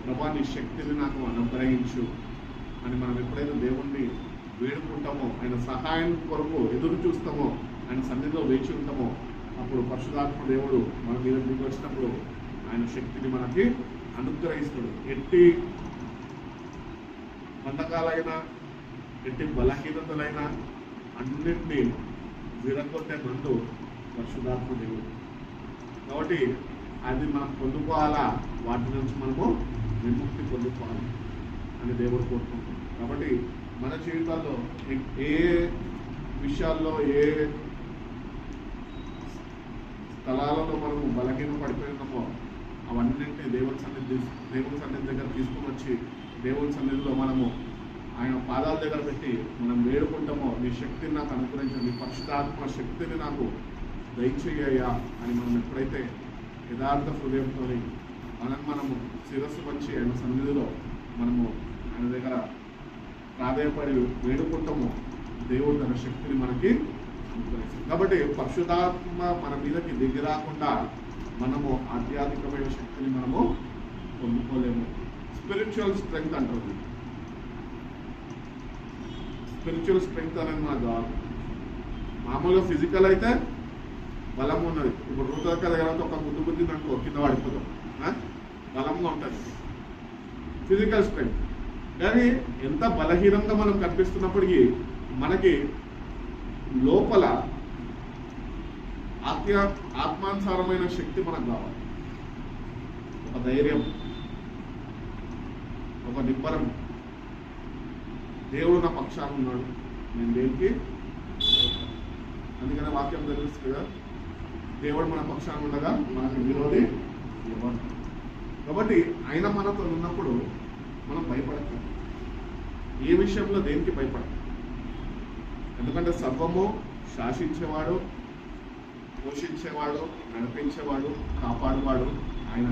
ప్రభా నీ శక్తిని నాకు అనుగ్రహించు అని మనం ఎప్పుడైతే దేవుణ్ణి వేడుకుంటామో, ఆయన సహాయం కొరకు ఎదురు చూస్తామో, ఆయన సన్నిధిలో వేచి ఉంటామో, అప్పుడు పరిశుద్ధాత్మ దేవుడు మన మీద దిగి వచ్చినప్పుడు ఆయన శక్తిని మనకి అనుగ్రహిస్తాడు. ఎట్టి బంధకాలైనా, ఎట్టి బలహీనతలైనా అన్నింటినీ విరగొట్టే ముందు పరిశుద్ధాత్మ దేవుడు. కాబట్టి అది మనం పొందుకోవాలా, వాటి నుంచి మనము విముక్తి పొందుకోవాలి అని దేవుడు కోరుకుంటున్నాం. కాబట్టి మన జీవితాల్లో ఏ విషయాల్లో, ఏ స్థలాలలో మనము బలహీన పడిపోయినామో అవన్నింటినీ దేవుని సన్నిధి దగ్గర తీసుకుని వచ్చి దేవుని సన్నిధిలో మనము ఆయన పాదాల దగ్గర పెట్టి మనం వేడుకుంటామో, నీ శక్తిని నాకు అనుగ్రహించండి, నీ పరిశుద్ధాత్మ శక్తిని నాకు దయచేయ్యా అని మనం ఎప్పుడైతే యథార్థ హృదయంతో మనము శిరస్సు వచ్చి ఆయన సన్నిధిలో మనము ఆయన దగ్గర ప్రాధేయపడి వేడుకుంటామో, దేవుడు తన శక్తిని మనకి అనుగ్రహిస్తాడు. కాబట్టి పరిశుద్ధాత్మ మన మీదకి దిగి రాకుండా మనము ఆధ్యాత్మికమైన శక్తిని మనము పొందుకోలేము. స్పిరిచువల్ స్ట్రెంగ్త్ అంటారు. స్పిరిచువల్ స్ట్రెంగ్త్ అనేది మనకు కావాలి. మామూలుగా ఫిజికల్ అయితే బలం ఉన్నది. ఇప్పుడు రూతక్క దగ్గర ఒక గుద్దు గుద్దింది అనుకో, కింద పడిపోతాం, బలంగా ఉంటుంది ఫిజికల్ స్ట్రెంగ్త్. కానీ ఎంత బలహీనంగా మనం కనిపిస్తున్నప్పటికీ మనకి లోపల ఆత్మానుసారమైన శక్తి మనకు కావాలి. ఒక ధైర్యం, ఒక నిబ్బరం. దేవుడు నా పక్షాన ఉన్నాడు, నేను దేనికి. అందుకనే వాక్యం తెలుస్తుంది కదా, దేవుడు మన పక్షాన ఉండగా మనకు విరోధి ఎవరు. కాబట్టి ఆయన మనతో ఉన్నప్పుడు మనం భయపడతాం. ఏ విషయంలో దేనికి భయపడతాం? ఎందుకంటే సర్వము శాసించేవాడు, పోషించేవాడు, నడిపించేవాడు, కాపాడువాడు ఆయన.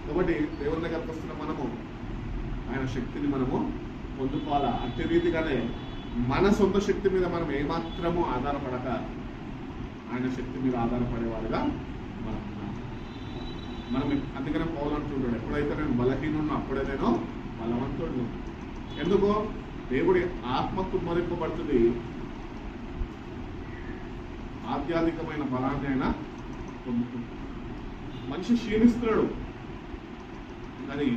కాబట్టి దేవుని దగ్గరకు వస్తున్న మనము ఆయన శక్తిని మనము పొందుకోవాలా. అట్టి రీతిగానే మన సొంత శక్తి మీద మనం ఏమాత్రము ఆధారపడక ఆయన శక్తి మీద ఆధారపడేవారుగా మనం అందుకనే పౌలు అంటుంటాడు, ఎప్పుడైతే నేను బలహీనున్నా అప్పుడే నేను బలవంతుడు. ఎందుకో దేవుడి ఆత్మ కుమ్మరింపబడుతుంది, ఆధ్యాత్మికమైన బలాన్ని అయినా పొందుతుంది. మనిషి క్షీణిస్తున్నాడు కానీ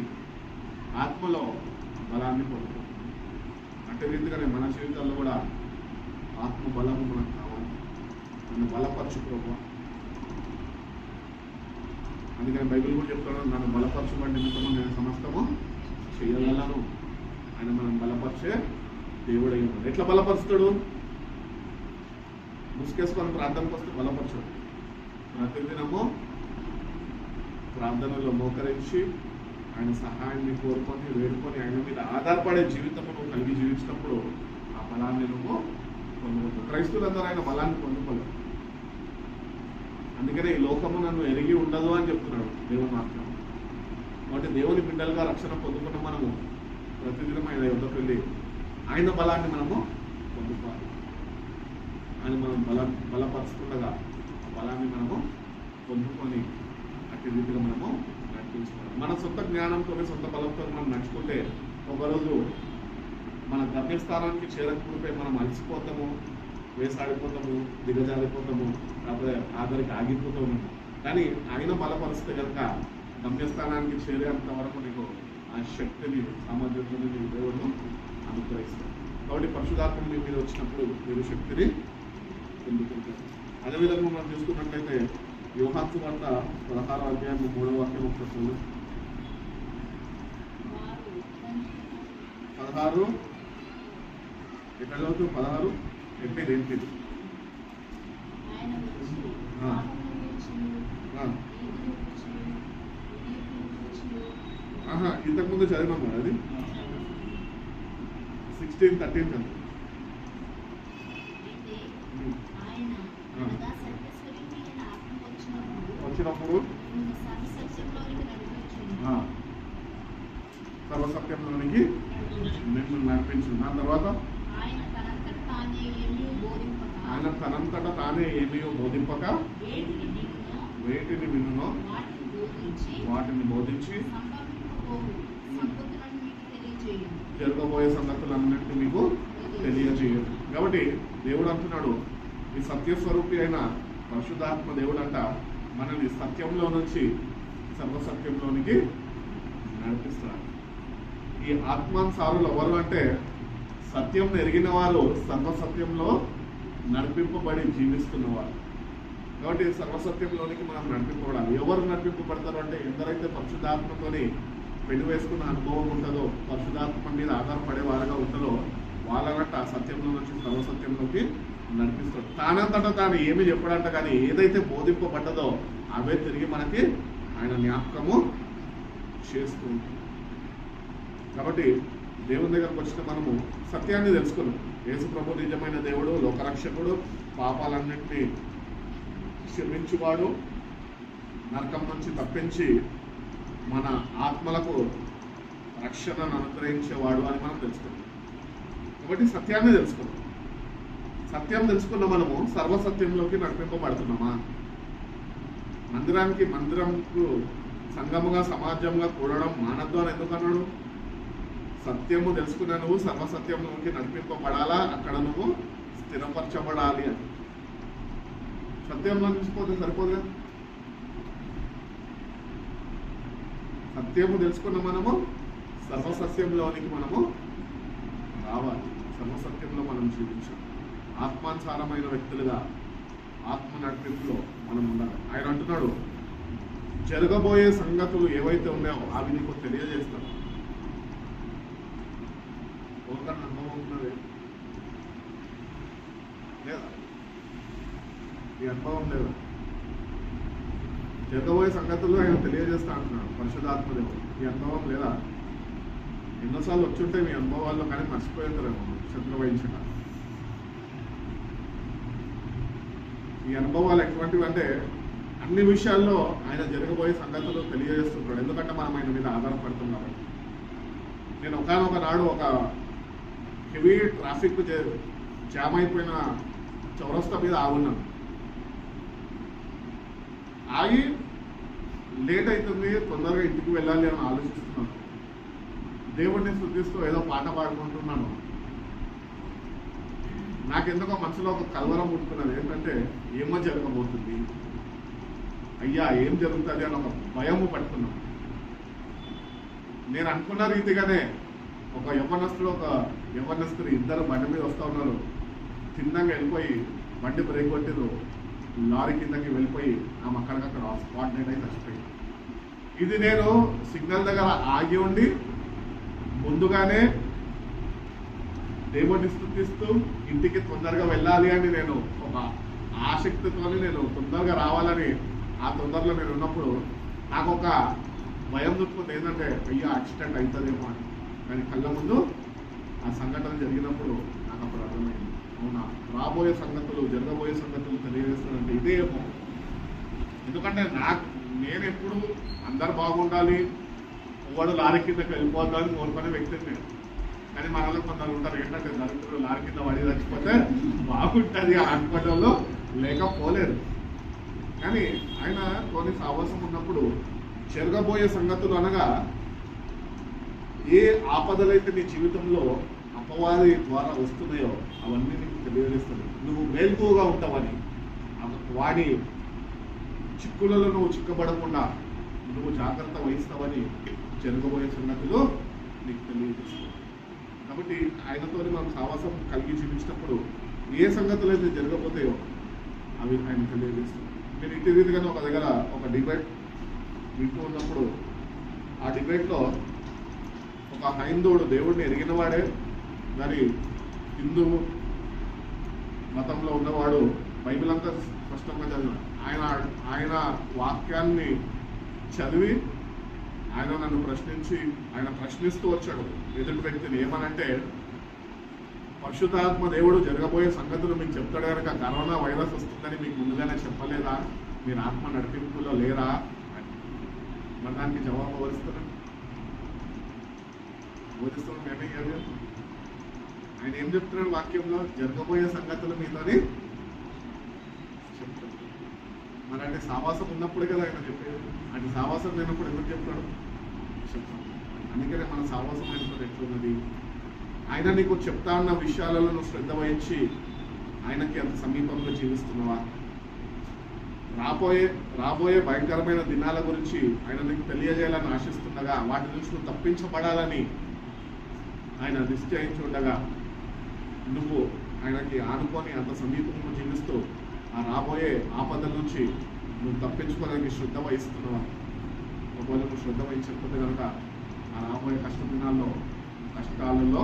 ఆత్మలో బలాన్ని పొందుతుంది. అట్టి రీతిగానే మన జీవితాల్లో కూడా ఆత్మ బలము మనకు కావాలి. నన్ను బలపరచు ప్రభు. అందుకని బైబిల్ కూడా చెప్తాను, నన్ను బలపరచబడి నిమిత్తము నేను సమస్తము చేయగలను. ఆయన మనం బలపరిచే దేవుడు అయి ఉన్నాడు. ఎట్లా బలపరుస్తాడు? ముసుకేసుకొని ప్రార్థనకు వస్తే బలపరచడు. ప్రతిదినము ప్రార్థనలో మోకరించి ఆయన సహాయాన్ని కోరుకొని వేడుకొని ఆయన మీద ఆధారపడే జీవితము నువ్వు కలిగి జీవించినప్పుడు ఆ బలాన్ని నువ్వు పొందుకుంటావు. క్రైస్తవులందరూ ఆయన బలాన్ని పొందుకోలేదు. అందుకనే ఈ లోకము నన్ను ఎరిగి ఉండదు అని చెప్తున్నాడు దేవుని వాక్యం. కాబట్టి దేవుని బిడ్డలుగా రక్షణ పొందుకున్న మనము ప్రతిదినం ఆయన యుద్ధకు వెళ్ళి ఆయన బలాన్ని మనము పొందుకోవాలి అని మనం బలపరుచుకుండగా ఆ బలాన్ని మనము పొందుకొని అట్టి రీతిగా మనము నడిపించుకోవాలి. మన సొంత జ్ఞానంతో సొంత బలంతో మనం నడుచుకుంటే ఒకరోజు మన గమ్యస్థానానికి చేరకపోతే మనం అలసిపోతాము, వేసాడిపోతాము, దిగజారిపోతాము, కాకపోతే ఆఖరికి ఆగిపోతాము. కానీ ఆయన బలపరిస్తే కనుక గమ్యస్థానానికి చేరేంత వరకు నీకు ఆ శక్తిని సామర్థ్యాన్ని నీకు దేవుడు అనుగ్రహిస్తాడు. కాబట్టి పరిశుద్ధాత్మ మీ మీద వచ్చినప్పుడు మీరు శక్తిని పొందుకుంటారు. అదేవిధంగా మనం చూసుకున్నట్లయితే యోహాను సువార్త 16వ అధ్యాయం 3వ వాక్యం ఒకసారి 16 ఎక్కడ చదువుతూ 16 8 ఆయన వచ్చి ఆ. పాపమును గూర్చియు, ఆ. నీతిని గూర్చియు, విధేయతను గూర్చియు, ఇంతకుముందు చదివాం కదా అది 16-13 చదువు. అయితే ఆయన అనగా సర్వేశ్వరుని అయిన ఆత్మ వచ్చినప్పుడు మిమ్మల్ని సర్వసత్యంలోనికి నడిపించును. సర్వసత్యంలోనికి మిమ్మల్ని నడిపించు. దాని తర్వాత ఆయన తనంతట తానే ఏమీ బోధింపక, ఆయన తనంతటా తానే ఏమీ బోధింపక వేటిని వినునో వాటిని బోధించి సంభవింపబోవు సంగతులను మీకు తెలియజేయును. జరగబోయే సంగతులన్నింటినీ మీకు తెలియజేయదు. కాబట్టి దేవుడు అంటున్నాడు, ఈ సత్యస్వరూపి అయిన పరిశుద్ధాత్మ దేవుడు అంట మనల్ని సత్యంలో నుంచి సర్వసత్యంలోనికి నడిపిస్తాడు. ఈ ఆత్మానుసారులు ఎవరు అంటే సత్యం ఎరిగిన వారు సర్వసత్యంలో నడిపింపబడి జీవిస్తున్నవారు. కాబట్టి సర్వసత్యంలోనికి మనం నడిపింపబడాలి. ఎవరు నడిపింపబడతారు అంటే ఎందరైతే పరిశుద్ధాత్మతోని పెళ్లి వేసుకున్న అనుభవం ఉంటుందో, పరిశుద్ధాత్మ మీద ఆధారపడే వారుగా ఉంటుందో వాళ్ళనంట ఆ సత్యంలో నుంచి సర్వసత్యంలోకి నడిపిస్తాడు. తానంతటా తాను ఏమి చెప్పడంట, కానీ ఏదైతే బోధింపబడ్డదో అవే తిరిగి మనకి ఆయన జ్ఞాపకము చేస్తూ ఉంటుంది. కాబట్టి దేవుని దగ్గరకు వచ్చిన మనము సత్యాన్ని తెలుసుకున్నాం. యేసు ప్రభు నిజమైన దేవుడు, లోకరక్షకుడు, పాపాలన్నింటినీ క్షమించువాడు, నరకం నుంచి తప్పించి మన ఆత్మలకు రక్షణను అనుగ్రహించేవాడు అని మనం తెలుసుకున్నాం. కాబట్టి సత్యాన్ని తెలుసుకున్నాం. సత్యం తెలుసుకున్న మనము సర్వసత్యంలోకి నడిపింపబడుతున్నామా? మందిరంకు సంఘముగా సమాజంగా కూడడం మానద్దు అని ఎందుకు అన్నాడు? సత్యము తెలుసుకున్న నువ్వు సర్వసత్యంలోకి నడిపింపబడాలా, అక్కడ నువ్వు స్థిరపరచబడాలి అని. సత్యంలో నిలిచిపోతే సరిపోదు కదా. సత్యము తెలుసుకున్న మనము సర్వసత్యంలోనికి మనము రావాలి. సర్వసత్యంలో మనం జీవించాలి. ఆత్మానుసారమైన వ్యక్తులుగా ఆత్మ నడిపింపులో మనం ఉండాలి. ఆయన అంటున్నాడు, జరగబోయే సంగతులు ఏవైతే ఉన్నాయో అవి నీకు తెలియజేస్తాను. ఒకరిని అనుభవం ఉన్నది లేదా? ఈ అనుభవం లేదా? జరగబోయే సంగతులు ఆయన తెలియజేస్తా అంటున్నాడు పరిశుద్ధాత్మదేవుడు. ఈ అనుభవం లేదా? ఎన్నోసార్లు వచ్చుంటే మీ అనుభవాల్లో, కానీ మర్చిపోయింటారేమో శత్రు వహించక. ఈ అనుభవాలు ఎటువంటివి అంటే అన్ని విషయాల్లో ఆయన జరగబోయే సంగతులు తెలియజేస్తుంటాడు. ఎందుకంటే మనం ఆయన మీద ఆధారపడుతున్నాం కాబట్టి. నేను ఒకనొక నాడు ఒక హెవీ ట్రాఫిక్ జామ్ అయిపోయిన చౌరస్తా మీద ఆగున్నాను. ఆగి లేట్ అవుతుంది, తొందరగా ఇంటికి వెళ్ళాలి అని ఆలోచిస్తున్నాను. దేవుడిని స్తుతిస్తూ ఏదో పాట పాడుకుంటున్నాను. నాకెందుకో మనసులో ఒక కలవరం పుట్టుకున్నది. ఏంటంటే ఏమో జరగబోతుంది, అయ్యా ఏం జరుగుతుంది అని ఒక భయము పట్టుకున్నాను. నేను అనుకున్న రీతిగానే ఒక యవ్వనస్తుడు ఇద్దరు బండి మీద వస్తూ ఉన్నారు. తిన్నంగా వెళ్ళిపోయి బండి బ్రేక్ కొట్టిరు, లారీ కిందకి వెళ్ళిపోయి ఆమె అక్కడికక్కడ స్పాట్ డెడ్ అయి చచ్చిపోయింది. ఇది నేను సిగ్నల్ దగ్గర ఆగి ఉండి ముందుగానే దేవుడిని స్తుతిస్తూ ఇంటికి తొందరగా వెళ్ళాలి అని నేను ఒక ఆసక్తితో నేను తొందరగా రావాలని ఆ తొందరలో నేను ఉన్నప్పుడు నాకు ఒక భయం చుట్టుకుంది. ఏంటంటే అయ్యో యాక్సిడెంట్ అవుతుందేమో అని. కానీ కళ్ళ ముందు ఆ సంఘటన జరిగినప్పుడు నాకు అప్పుడు అర్థమైంది, అవునా రాబోయే సంగతులు, జరగబోయే సంగతులు తెలియజేస్తానంటే ఇదేమో. ఎందుకంటే నేను ఎప్పుడు అందరు బాగుండాలి, వాడు లారీ కిందకి వెళ్ళిపోద్దామని కోరుకునే వ్యక్తిని నేను. కానీ మనలో కొందరు ఉంటారు ఏంటంటే దరిద్రులు లారీ కింద పడి చచ్చిపోతే బాగుంటుంది అని అనుకోవడంలో లేకపోలేదు. కానీ ఆయన తోని సావాసం ఉన్నప్పుడు జరగబోయే సంగతులు అనగా ఏ ఆపదలైతే నీ జీవితంలో అపవాది ద్వారా వస్తున్నాయో అవన్నీ నీకు తెలియజేస్తుంది. నువ్వు మేల్కోగా ఉంటావని, వాడి చిక్కులలో నువ్వు చిక్కబడకుండా నువ్వు జాగ్రత్త వహిస్తావని జరగబోయే సంగతులు నీకు తెలియజేస్తుంది. కాబట్టి ఆయనతో మనం సావాసం కలిగి జీవించినప్పుడు ఏ సంగతులు అయితే జరగబోతాయో అవి ఆయన తెలియజేస్తుంది. నేను ఇటు రీతిగానే ఒక దగ్గర ఒక డిబేట్ వింటూ ఉన్నప్పుడు ఆ డిబేట్లో ఒక హైందవుడు దేవుడిని ఎరిగినవాడే మరి హిందూ మతంలో ఉన్నవాడు బైబిల్ అంతా స్పష్టంగా చదివాడు. ఆయన వాక్యాన్ని చదివి ఆయన నన్ను ప్రశ్నిస్తూ వచ్చాడు ఎదుటి వ్యక్తిని. ఏమనంటే, పరిశుద్ధాత్మ దేవుడు జరగబోయే సంగతులు మీకు చెప్తాడు కనుక కరోనా వైరస్ వస్తుందని మీకు ముందుగానే చెప్పలేదా? మీరు ఆత్మ నడిపింపులో లేరా అని. మరి దానికి జవాబు బోధిస్తున్నాం మేమే ఏమి. ఆయన ఏం చెప్తున్నాడు వాక్యంలో? జరగబోయే సంగతులు మీతోని చెప్తాడు. మరి అంటే సావాసం ఉన్నప్పుడు కదా ఆయన చెప్పేది. అంటే సావాసం లేనప్పుడు ఎందుకు చెప్తాడు? చెప్తాడు. అందుకనే మన సావాసం ఆయనతో ఎట్లున్నది? ఆయన నీకు చెప్తా ఉన్న విషయాలలో నువ్వు శ్రద్ధ వహించి ఆయనకి అంత సమీపంలో జీవిస్తున్నావా? రాబోయే భయంకరమైన దినాల గురించి ఆయన నీకు తెలియజేయాలని ఆశిస్తుండగా, వాటి నుంచి నువ్వు తప్పించబడాలని ఆయన నిశ్చయించి ఉండగా, నువ్వు ఆయనకి ఆనుకొని అంత సమీపంలో జీవిస్తూ ఆ రాబోయే ఆపదల నుంచి నువ్వు తప్పించుకోవడానికి శ్రద్ధ వహిస్తున్నావా? ఒకవేళ నువ్వు శ్రద్ధ వహించకపోతే కనుక ఆ రాబోయే కష్టాలలో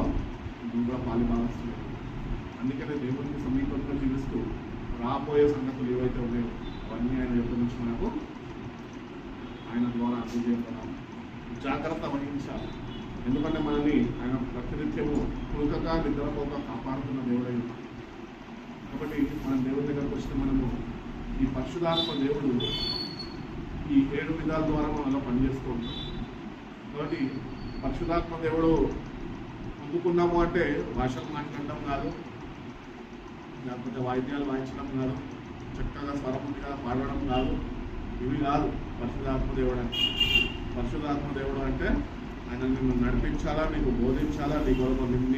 నువ్వు కూడా పాలుభాగస్తున్నావు. అందుకనే దేవునికి సమీపంలో జీవిస్తూ రాబోయే సంగతులు ఏవైతే ఉన్నాయో అవన్నీ ఆయన యొక్క నుంచి మనకు ఆయన ద్వారా అందజేయబడాలి. జాగ్రత్త వహించాలి. ఎందుకంటే మనల్ని ఆయన ప్రతినిత్యము కులకగా నిద్రపోక కాపాడుతున్న దేవుడై ఉన్నాం. కాబట్టి మనం దేవుడి దగ్గరకు వచ్చిన మనము ఈ పరిశుద్ధాత్మ దేవుడు ఈ 7 విధాల ద్వారా మనలో పనిచేస్తూ ఉంటాం. కాబట్టి పరిశుద్ధాత్మ దేవుడు పొందుకున్నాము అంటే భాషలు మాట్లాడడం కాదు, లేకపోతే వాయిద్యాలు వాయించడం కాదు, చక్కగా స్వరముగా పాడడం కాదు, ఇవి కాదు పరిశుద్ధాత్మ దేవుడు అంటే. పరిశుద్ధాత్మ దేవుడు అంటే ఆయన నిన్ను నడిపించాలా, నీకు బోధించాలా, నీ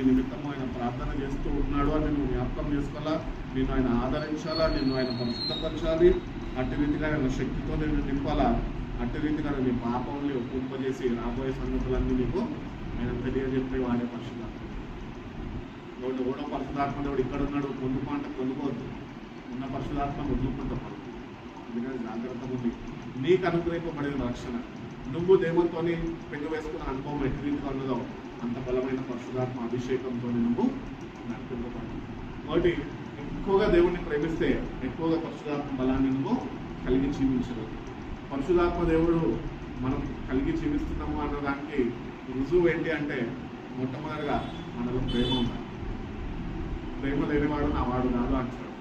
నిమిత్తము ఆయన ప్రార్థన చేస్తూ ఉన్నాడు అని నువ్వు జ్ఞాపకం చేసుకోవాలా, నిన్ను ఆయన ఆదరించాలా, నిన్ను ఆయన పరిశుద్ధపరచాలి, అట్టి రీతిగా ఆయన శక్తితో నిన్ను నింపాలా, అట్టి రీతిగా నీ పాపంని ఒప్పింపజేసి రాబోయే సంగతులన్నీ నీకు ఆయన తెలియజెప్పే వాడే పరిశుద్ధాత్మ. ఓడో పరిశుధాత్మ దేవుడు ఇక్కడ ఉన్నాడు, పొందుకోవద్దు. ఉన్న పరిశుధాత్మ వదులుకుంటాం. ఎందుకంటే జాగ్రత్తగా ఉంది. నీకు అనుగ్రహింపబడిన రక్షణ, నువ్వు దేవునితో పెంగు వేసుకున్న అనుభవం ఎట్టి రీతిగా ఉన్నదో అంత బలమైన పరిశుధాత్మ అభిషేకంతో నువ్వు నడిపింపబడి. కాబట్టి ఎక్కువగా దేవుణ్ణి ప్రేమిస్తే ఎక్కువగా పరిశుధాత్మ బలాన్ని నువ్వు కలిగి జీవించదు. పరిశుధాత్మ దేవుడు మనం కలిగి జీవిస్తున్నాము అన్నదానికి రుజువు ఏంటి అంటే, మొట్టమొదటిగా మనలో ప్రేమ ఉండాలి. ప్రేమ లేనివాడు నా వాడు కాదు అంటాడు.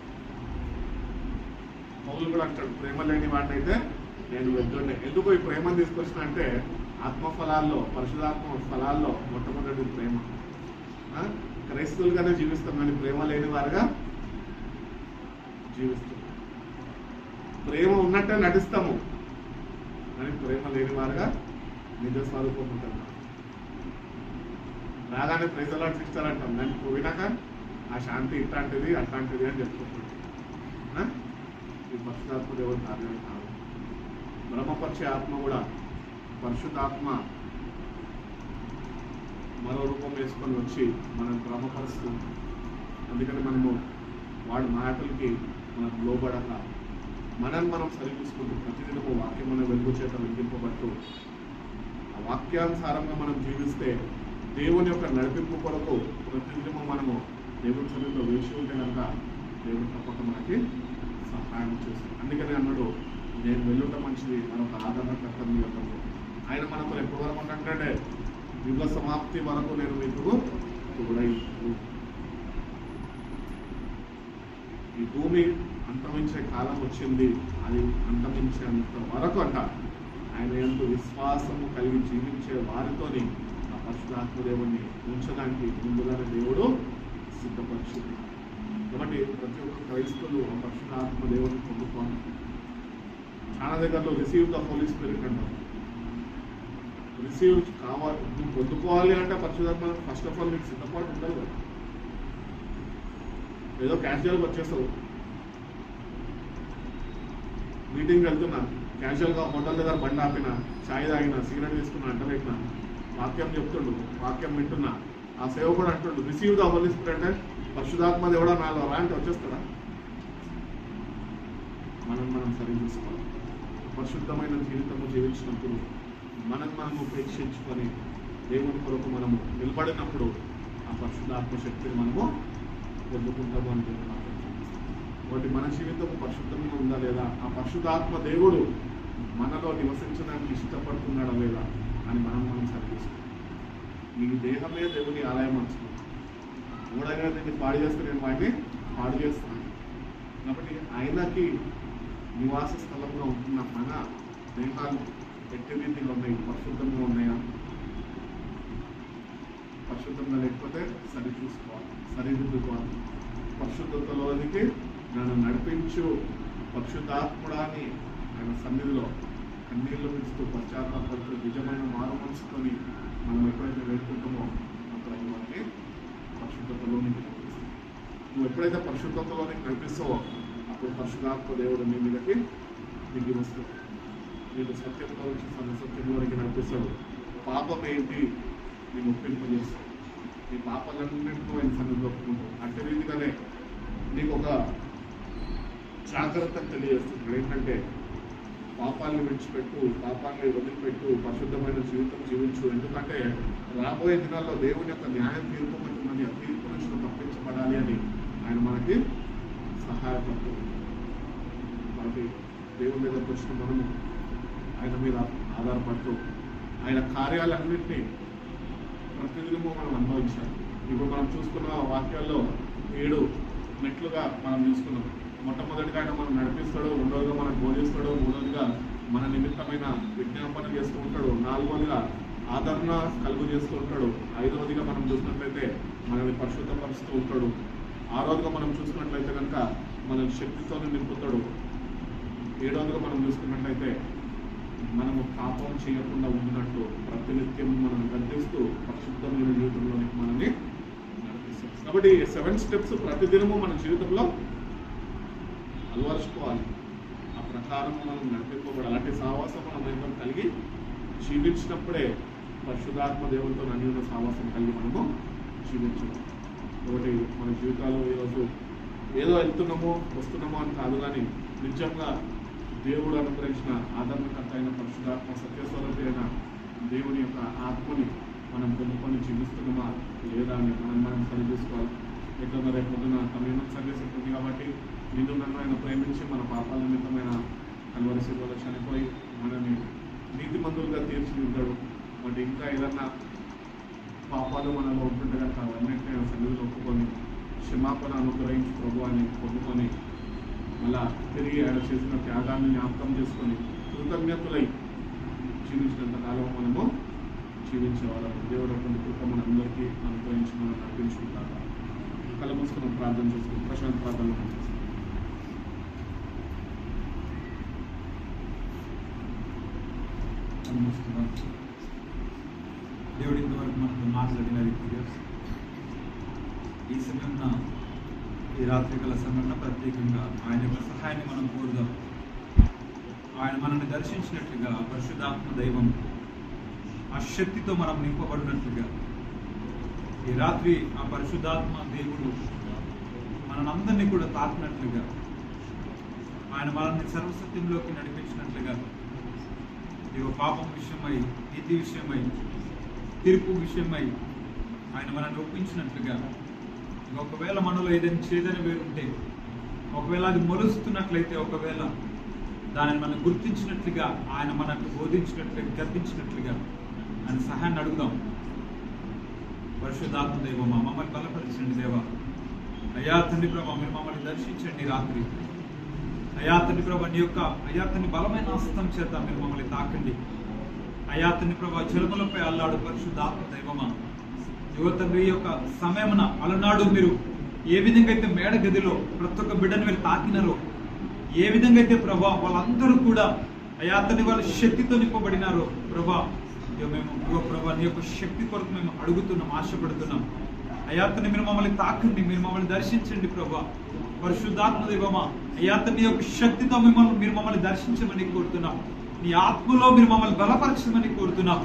పౌలు కూడా అంటాడు, ప్రేమ లేని వాడినైతే నేను వెళ్తుండే. ఎందుకు ఈ ప్రేమను తీసుకొచ్చిన అంటే, ఆత్మఫలాల్లో పరిశుధాత్మ ఫలాల్లో మొట్టమొదటి ప్రేమ. క్రైస్తవులుగానే జీవిస్తాం కానీ ప్రేమ లేని వారుగా జీవిస్తాం. ప్రేమ ఉన్నట్టే నటిస్తాము కానీ ప్రేమ లేని వారుగా నిజ స్వరూపం ఉంటాం. రాగానే ప్రైజలాట్ ఇస్తారంటాం, దాన్ని పోయినాక ఆ శాంతి ఇట్లాంటిది అట్లాంటిది అని చెప్పుకుంటాం. ఈ పరిశుధాత్మ దేవుడు కార్యం కాదు. బ్రహ్మపరిచే ఆత్మ కూడా పరిశుద్ధాత్మ మరో రూపం వేసుకొని వచ్చి మనం బ్రహ్మపరుస్తూ, అందుకని మనము వాడి మాటలకి మనకు లోబడక మనల్ని మనం సరిచూసుకుంటూ ప్రతిదినము వాక్యం మన వెలుగు చేత వెలిగింపబడుతూ ఆ వాక్యానుసారంగా మనం జీవిస్తే దేవుని యొక్క నడిపింపు కొరకు ప్రతిదినము మనము దేవుని సమయంలో వేసి ఉంటే కనుక దేవుడు తప్పక మనకి సహాయం చేస్తాడు. అందుకని అన్నాడు, నేను వెళ్ళుట మంచిది, మనకు ఆదరణకర్త మీ యొక్క. ఆయన మనతో ఎప్పటి వరకు ఉన్నట్టే యుగ సమాప్తి వరకు నేను మీకు తోడై. ఈ భూమి అంతమించే కాలం వచ్చింది, అది అంతమించేంత వరకు అంట ఆయన ఎందు విశ్వాసము కలిగి జీవించే వారితోని పరిశుద్ధాత్మ దేవుడిని ఉంచడానికి ముందుగానే దేవుడు సిద్ధపరిచింది. కాబట్టి ప్రతి ఒక్క క్రైస్తవులు ఆ పరిశుద్ధాత్మ దేవుడిని పొందుకోవాలి. చాలా దగ్గరలో రిసీవ్ ద హోలీ స్పిరిట్ అంటారు. రిసీవ్ కావాలి, నువ్వు పొందుకోవాలి అంటే పరిశుద్ధాత్మ ఫస్ట్ ఆఫ్ ఆల్ నీకు సిద్ధపాటు ఉండాలి కదా. ఏదో క్యాజువల్గా వచ్చేస్తావు, మీటింగ్కి వెళ్తున్నా క్యాజువల్గా హోటల్ దగ్గర బండి ఆపిన, ఛాయ్ తాగినా, సిగరెట్ తీసుకున్నా, అంట పెట్టినా, వాక్యం చెప్తుండు, వాక్యం వింటున్నా, ఆ సేవ కూడా అంటుండు రిసీవ్ ద హోలీ స్పిరిట్ అంటే పరిశుద్ధాత్మ దేవుడా నాలో రా అంటే వచ్చేస్తాడా? మనం సరి చూసుకోవాలి. పరిశుద్ధమైన జీవితము జీవించినప్పుడు మనము ఉపేక్షించుకొని దేవుని కొరకు మనము నిలబడినప్పుడు ఆ పరిశుద్ధాత్మ శక్తిని మనము పొందుకుంటాము అని దేవుడు నాకు కాబట్టి మన జీవితం పరిశుద్ధంగా ఉందా లేదా, ఆ పరిశుద్ధాత్మ దేవుడు మనలో నివసించడానికి ఇష్టపడుతున్నాడా లేదా అని మనం సరిచేసుకోవాలి. ఈ దేహమే దేవుని ఆలయం అనుకుంటున్నాం. మూడగా దీన్ని పాడు చేస్తే నేను వాటిని పాడు చేస్తున్నాను. కాబట్టి ఆయనకి నివాస స్థలంలో ఉంటున్న మన దేహాలు ఎట్టి రీతిలో ఉన్నాయి, పరిశుద్ధంగా ఉన్నాయా? పరిశుద్ధంగా లేకపోతే సరి చూసుకోవాలి, సరిదిద్దుకోవాలి. పరిశుద్ధతలోనికి నన్ను నడిపించు పరిశుద్ధాత్ముడాన్ని ఆయన సన్నిధిలో కన్నీళ్లు పిలుస్తూ పశ్చాత్తాపడుతూ నిజమైన మారు మనసుకొని మనం ఎప్పుడైతే వేడుకుంటామో అప్పుడు అది మనకి పరిశుద్ధతలోనికి నడిపిస్తుంది. నువ్వు ఎప్పుడైతే పరిశుద్ధతలోనికి నడిపిస్తావో అప్పుడు పరిశుద్ధాత్మ దేవుడు నీ మీదకి దిగి వస్తుంది. నేను సత్యంలో వచ్చి సత్యంలోనికి నడిపిస్తాడు. పాపం ఏంటి నేను ఒప్పింపజేస్తాను. నీ పాపాలన్నింటిలో ఆయన సన్నిధిలో ఒప్పుకుంటావు. అట్టి రీతిగానే నీకు ఒక జాగ్రత్తను తెలియజేస్తుంది. ఏంటంటే పాపాలను విడిచిపెట్టు, పాపాన్ని వదిలిపెట్టు, పరిశుద్ధమైన జీవితం జీవించు. ఎందుకంటే రాబోయే దినాల్లో దేవుని యొక్క న్యాయం తీర్పుమంటుందని ఆ తీర్పు నుంచి తప్పించబడాలి అని ఆయన మనకి సహాయపడుతుంది. కాబట్టి దేవుని మీదకి వచ్చిన మనము ఆయన మీద ఆధారపడుతూ ఆయన కార్యాలన్నింటినీ ప్రతిదినము మనం అనుభవించాలి. ఇప్పుడు మనం చూసుకున్న వాక్యాల్లో 7 మెట్లుగా మనం చూసుకున్నాం. మొట్టమొదటిగా ఆయన మనం నడిపిస్తాడు, రెండవదిగా మనం బోధిస్తాడు, మూడవదిగా మన నిమిత్తమైన విజ్ఞాపన చేస్తూ ఉంటాడు, నాలుగవదిగా ఆదరణ కలుగు చేస్తూ ఉంటాడు, ఐదవదిగా మనం చూసినట్లయితే మనల్ని పరిశుద్ధపరుస్తూ ఉంటాడు, ఆరవదిగా మనం చూసుకున్నట్లయితే కనుక మనల్ని శక్తితో నింపుతాడు, ఏడవదిగా మనం చూసుకున్నట్లయితే మనము పాపం చేయకుండా ఉండినట్టు ప్రతినిత్యం మనం గర్దిస్తూ పరిశుద్ధమైన జీవితంలోనికి మనల్ని నడిపిస్తాం. కాబట్టి 7 స్టెప్స్ ప్రతిదినము మన జీవితంలో అలవరుచుకోవాలి. ఆ ప్రకారం మనం నడిపింపబడాలి. అలాంటి సావాసం మనం కలిగి జీవించినప్పుడే పరిశుద్ధాత్మ దేవునితో అన్యోన్య సావాసం కలిగి మనము జీవించాలి. కాబట్టి మన జీవితాల్లో ఈరోజు ఏదో వెళ్తున్నామో వస్తున్నామో అని కాదు, కానీ నిజంగా దేవుడు అనుగ్రహించిన ఆదరణకర్త అయిన పరిశుద్ధాత్మ సత్యస్వరూపి అయిన దేవుని యొక్క ఆత్మని మనం పొందుకొని జీవిస్తున్నామా లేదా అని మనం సరి చూసుకోవాలి. ఎట్లా రేపు పొద్దున తమ సర్వీస్ ఉంటుంది కాబట్టి నిన్ను నన్ను ఆయన ప్రేమించి మన పాపాల నిమిత్తమైన కల్వరి శిలువలో చనిపోయి మనని నీతిమంతులుగా తీర్చిదిద్దాడు. మరి ఇంకా ఏదన్నా పాపాలు మనలో ఉంటుంటే కనుక అవన్నింటినీ ఆయన సన్నిధిలో ఒప్పుకొని క్షమాపణ అనుగ్రహించి ప్రభు అని పొందుకొని మళ్ళా తిరిగి ఆయన చేసిన త్యాగాన్ని జ్ఞాపకం చేసుకొని కృతజ్ఞతలై జీవించినంత కాలం మనము జీవించేవాళ్ళం. దేవుడు అటువంటి కృత మనందరికీ అనుగ్రహించి మనం నడిపించుకుంటారు. కళ్ళ మూసుకొని ప్రార్థన చేసుకుని ప్రశాంత్ ప్రార్థనలో దేవుడి ఇంతవరకు మనకు మాట్లాడిన రీతిగా ఈ సమయంలో ఈ రాత్రికాల సమయంలో ప్రత్యేకంగా ఆయన యొక్క సహాయాన్ని మనం కోరుదాం. ఆయన మనల్ని దర్శించినట్లుగా పరిశుద్ధాత్మ దైవం ఆ శక్తితో మనం నింపబడినట్లుగా ఈ రాత్రి ఆ పరిశుద్ధాత్మ దేవుడు మనందరినీ కూడా తాకినట్లుగా ఆయన మనల్ని సర్వసత్యంలోకి నడిపించినట్లుగా ఇక పాపం విషయమై, నీతి విషయమై, తీర్పు విషయమై ఆయన మనల్ని ఒప్పించినట్లుగా ఒకవేళ మనలో ఏదైనా చేదని వేరుంటే, ఒకవేళ అది మొలుస్తున్నట్లయితే, ఒకవేళ దానిని మనం గుర్తించినట్లుగా ఆయన మనకు బోధించినట్లుగా గర్పించినట్లుగా ఆయన సహాయాన్ని అడుగుదాం. పరిశుద్ధాత్మ దైవమా మమ్మల్ని బలపరిచండి దేవా. అయ్యా తండ్రి ప్రభా మీరు మమ్మల్ని దర్శించండి రాత్రి. అయ్యా తండ్రి ప్రభా నీ యొక్క అయ్యా తండ్రి బలమైన హస్తం చేత మీరు మమ్మల్ని తాకండి. అయా తండ్రి ప్రభా జలములపై అల్లాడు పరిశుద్ధాత్మ దైవమా, యువ తండ్రి యొక్క సమయమున అలనాడు మీరు ఏ విధంగా అయితే మేడ గదిలో ప్రతి ఒక్క బిడ్డను మీరు తాకినారో, ఏ విధంగా అయితే ప్రభా వాళ్ళందరూ కూడా అయా తండ్రి వాళ్ళ శక్తితో నింపబడినారో ప్రభా, మేము ప్రభా నీ యొక్క శక్తి కొరకు మేము అడుగుతున్నాం, ఆశపడుతున్నాం. అయా తండ్రి మీరు మమ్మల్ని తాకండి, మీరు మమ్మల్ని దర్శించండి ప్రభా. పరిశుద్ధాత్మ దైవమా, అయా తండ్రి యొక్క శక్తితో మీరు మమ్మల్ని దర్శించమని కోరుతున్నాం. నీ ఆత్మలో మీరు మమ్మల్ని బలపరచమని కోరుతున్నాం.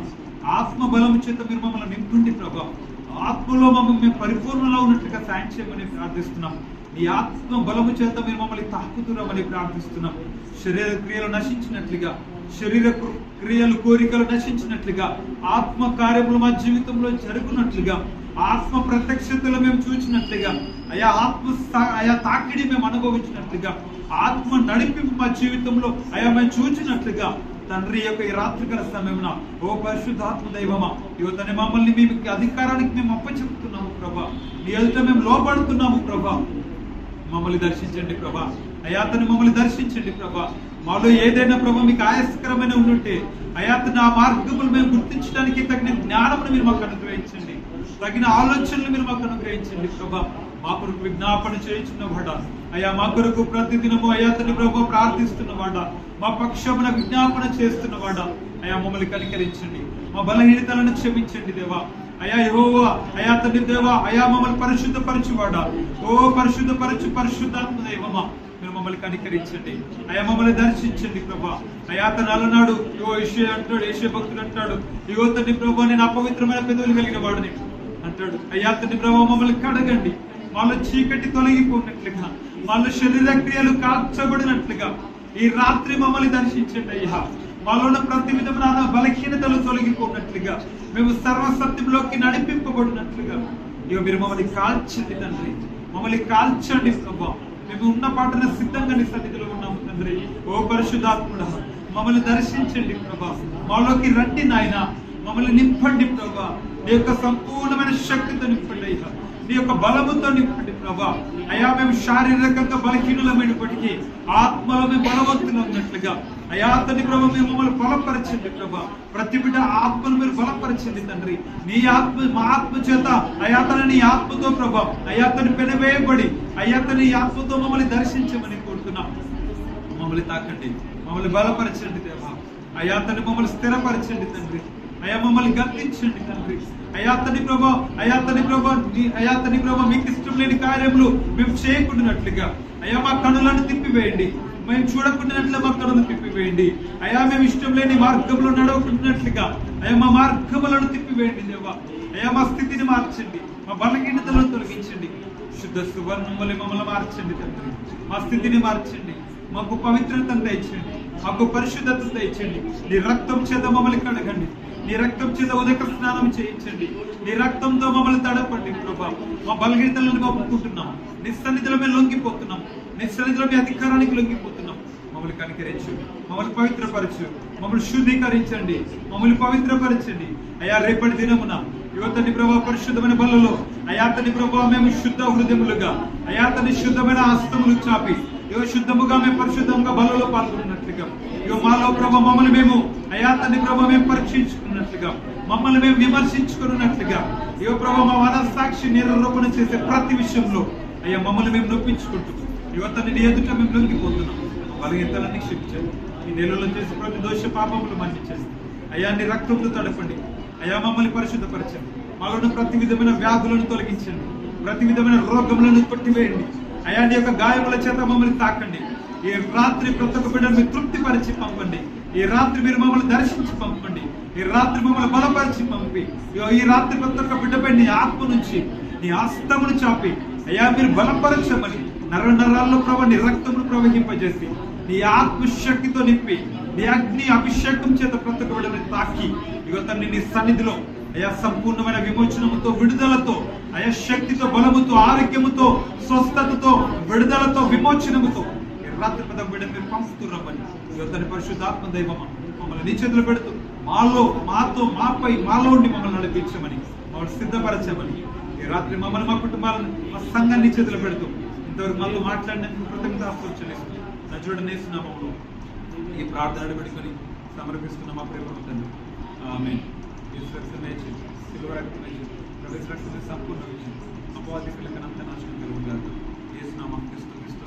ఆత్మ బలము చేత మీరు మమ్మల్ని నింపండి ప్రభా. ఆత్మలో మమ్మల్ని మేము పరిపూర్ణలో ఉన్నట్లుగా సాయం చేయమని ప్రార్థిస్తున్నాం. నీ ఆత్మ బలము చేత మీరు మమ్మల్ని తాకుతున్నామని ప్రార్థిస్తున్నాం. శరీర క్రియలు నశించినట్లుగా, శరీర క్రియలు కోరికలు నశించినట్లుగా, ఆత్మ కార్యములు మా జీవితంలో జరుగునట్లుగా, ఆత్మ ప్రత్యక్షతలు మేము చూసినట్లుగా, అయా తాకిడి మేము అనుభవించినట్లుగా, ఆత్మ నడిపింపు మా జీవితంలో మేము చూచినట్లుగా తండ్రి యొక్క ఈ రాత్రికాల సమయమున ఓ పరిశుద్ధాత్మ దైవమా, యువతని మమ్మల్ని మేము అధికారానికి మేము అప్పచెప్తున్నాము ప్రభా. నీ ఎదుట మేము లోపడుతున్నాము ప్రభా. మమ్మల్ని దర్శించండి ప్రభా. అయాతని మమ్మల్ని దర్శించండి ప్రభా. మాలో ఏదైనా ప్రభా మీకు ఆయాసకరమైన ఉండుంటే అయాతని ఆ మార్గములు మేము గుర్తించడానికి తగిన జ్ఞానమును మీరు మాకు అనుగ్రహించండి, తగిన ఆలోచనలు మీరు మాకు అనుగ్రహించండి ప్రభా. మా కొరకు విజ్ఞాపన చేయించున్నవాడ అయా, మా కొరకు ప్రతిదినము అయాతని ప్రభా ప్రార్థిస్తున్నవాడ, మా పక్షమున విజ్ఞాపన చేస్తున్నవాడ అయా మమ్మల్ని కనికరించండి, మా బలహీనతలను క్షమించండి దేవా. అయా యెహోవా, అయా తండ్రి దేవా, అయా మమ్మల్ని పరిశుద్ధపరచువాడా, ఓ పరిశుద్ధాత్మ దైవమా, మీరు మమ్మల్ని కనికరించండి, అయా మమ్మల్ని దర్శించండి ప్రభా. అయా తన అలనాడు యేషయ భక్తుడు అంటాడు, ఇగో తండ్రి ప్రభా నేను అపవిత్రమైన పెదవులు కలిగిన వాడిని అంటాడు. అయా తండ్రి ప్రభా మమ్మల్ని కడగండి, మాలో చీకటి తొలగిపోయినట్లుగా, మాలో శరీర క్రియలు కాల్చబడినట్లుగా ఈ రాత్రి మమ్మల్ని దర్శించండి అయ్యా. మాలోన ప్రతి విధమైన బలహీనతలు తొలగిపోయినట్లుగా, మేము సర్వసత్యంలోకి నడిపింపబడినట్లుగా ఇక మీరు మమ్మల్ని కాల్చండి తండ్రి, మమ్మల్ని కాల్చండి ప్రభా. మేము ఉన్న పాటన సిద్ధంగా నీ సన్నిధిలో ఉన్నాము తండ్రి. ఓ పరిశుద్ధాత్ముడా మమ్మల్ని దర్శించండి ప్రభా. మాలోకి రండి నాయన, మమ్మల్ని నింపండి ప్రభా. నీ యొక్క సంపూర్ణమైన శక్తితో నింపండి అయ్యా, నీ యొక్క బలముతో నింపండి ప్రభా. అయా మేము శారీరకంగా బలహీనులమైనప్పటికీ ఆత్మలో మేము బలవంతులు ఉన్నట్లుగా అయా తండ్రి ప్రభా మేము మమ్మల్ని బలపరచండి ప్రభా. ప్రతి బిడ్డ ఆత్మను మీరు బలపరచండి తండ్రి. నీ ఆత్మ మా ఆత్మ చేత అయాతని నీ ఆత్మతో ప్రభా అయాతని పెనవేయబడి అయాతని ఆత్మతో మమ్మల్ని దర్శించమని కోరుతున్నాం. మమ్మల్ని తాకండి, మమ్మల్ని బలపరచండి దేవా. అయాతని మమ్మల్ని స్థిరపరచండి తండ్రి. అయా మమ్మల్ని గర్తించండి తండ్రి. అయాతని ప్రభా మీకు ఇష్టం లేని కార్యములు మేము చేయకుండానట్లుగా అయా మా కనులను తిప్పివేయండి. మేము చూడకుండానట్లుగా మా కనులను తిప్పివేయండి. అయా మేము ఇష్టం లేని మార్గంలో నడవకుండానట్లుగా అయా మా మార్గములను తిప్పివేయండి దేవా. అయా మా స్థితిని మార్చండి, మా బలహీనతలను తొలగించండి. శుద్ధ సువర్ణం వలె మమ్మల్ని మార్చండి తండ్రి. మా స్థితిని మార్చండి, మాకు పవిత్రతను తెచ్చండి, మాకు పరిశుద్ధతను తెచ్చండి. నీ రక్తం చేత మమ్మల్ని కడగండి, నీ రక్తం చేత ఉదక స్నానం చేయించండి, నీ రక్తంతో మమ్మల్ని తడపండి ప్రభా. మా బలహీనతలను ఒప్పుకుంటున్నాం, నీ సన్నిధిలో మేము లొంగిపోతున్నాం, నీ సన్నిధిలో మీ అధికారానికి లొంగిపోతున్నాం. మమ్మల్ని కనికరించు, మమ్మల్ని పవిత్రపరచు, మమ్మల్ని శుద్ధీకరించండి, మమ్మల్ని పవిత్రపరచండి. అయా రేపటి దినమున యువతని ప్రభా పరిశుద్ధమైన బలలో అయాతని ప్రభా మేము శుద్ధ హృదయములుగా అయాతని శుద్ధమైన హస్తములు చాపి శుద్ధముగా మేము పరిశుద్ధంగా బలలో పాల్గొన్నట్లుగా మాలో ప్రభా మమ్మల్ని మేము అయాతని ప్రభా మేము పరీక్షించుకున్నట్లుగా, మమ్మల్ని మేము విమర్శించుకున్నట్లుగా ప్రభా మా మనస్సాక్షి నిరూపణ చేసే ప్రతి విషయంలో అయ్యా మమ్మల్ని మేము నొప్పించుకుంటూ యువతని నీ ఎదుట మేము లొంగిపోతున్నాం. బలహీనతలన్నీ క్షమించండి, ఈ నెలలో చేసే ప్రతి దోష పాపములు మన్నించండి. అయ్యా నీ రక్తంతో తడపండి, అయ్యా మమ్మల్ని పరిశుద్ధపరచండి. మాలో ప్రతి విధమైన వ్యాధులను తొలగించండి, ప్రతి విధమైన రోగములను కొట్టివేయండి. అయా నీ యొక్క గాయముల చేత మమ్మల్ని తాకండి. ఈ రాత్రి ప్రతి ఒక్క బిడ్డను మీరు తృప్తిపరిచి పంపండి. ఈ రాత్రి మీరు మమ్మల్ని దర్శించి పంపండి. ఈ రాత్రి మమ్మల్ని బలపరిచి పంపి ఈ రాత్రి ప్రతి ఒక్క బిడ్డపై నీ ఆత్మ నుంచి నీ హస్తమును చాపి అయ్యా మీరు బలపరచమని నరాల్లో ప్రభా నీ రక్తమును ప్రవహింపజేసి నీ ఆత్మశక్తితో నింపి నీ అగ్ని అభిషేకం చేత ప్రతి ఒక్క బిడ్డని తాకి తండ్రి నీ సన్నిధిలో అయా సంపూర్ణమైన విమోచనముతో, విడుదలతో, అయా శక్తితో, బలముతో, ఆరోగ్యముతో, స్వస్థతతో, విడుదలతో, విమోచనముతో రాత్రి పెద్ద బిడ్డను మీరు పంపుతున్నామని యువతని పరిశుద్ధాత్మ దైవమా మమ్మల్ని నీ చేతులు పెడుతూ మాతో మాపై మాలో ఉండి మమ్మల్ని నడిపించమని, మమ్మల్ని సిద్ధపరచమని ఈ రాత్రి మమ్మల్ని మా కుటుంబాలను మా సంఘాన్ని చేతులు పెడుతూ ఇంతవరకు మాతో మాట్లాడినందుకు కృతజ్ఞతాస్తుతులు చెల్లిస్తూ నజరుడనేస్తున్నాము ఈ ప్రార్థన పెట్టుకొని సమర్పిస్తున్న మా ప్రేమ తండ్రి. ఆమె యేసు రక్తమే సిలువ రక్తమే ప్రవేశ రక్తమే సంపూర్ణ విజయం అపవాది పిల్లకనంత నాశనం కలుగుగాక యేసు నామం క్రీస్తు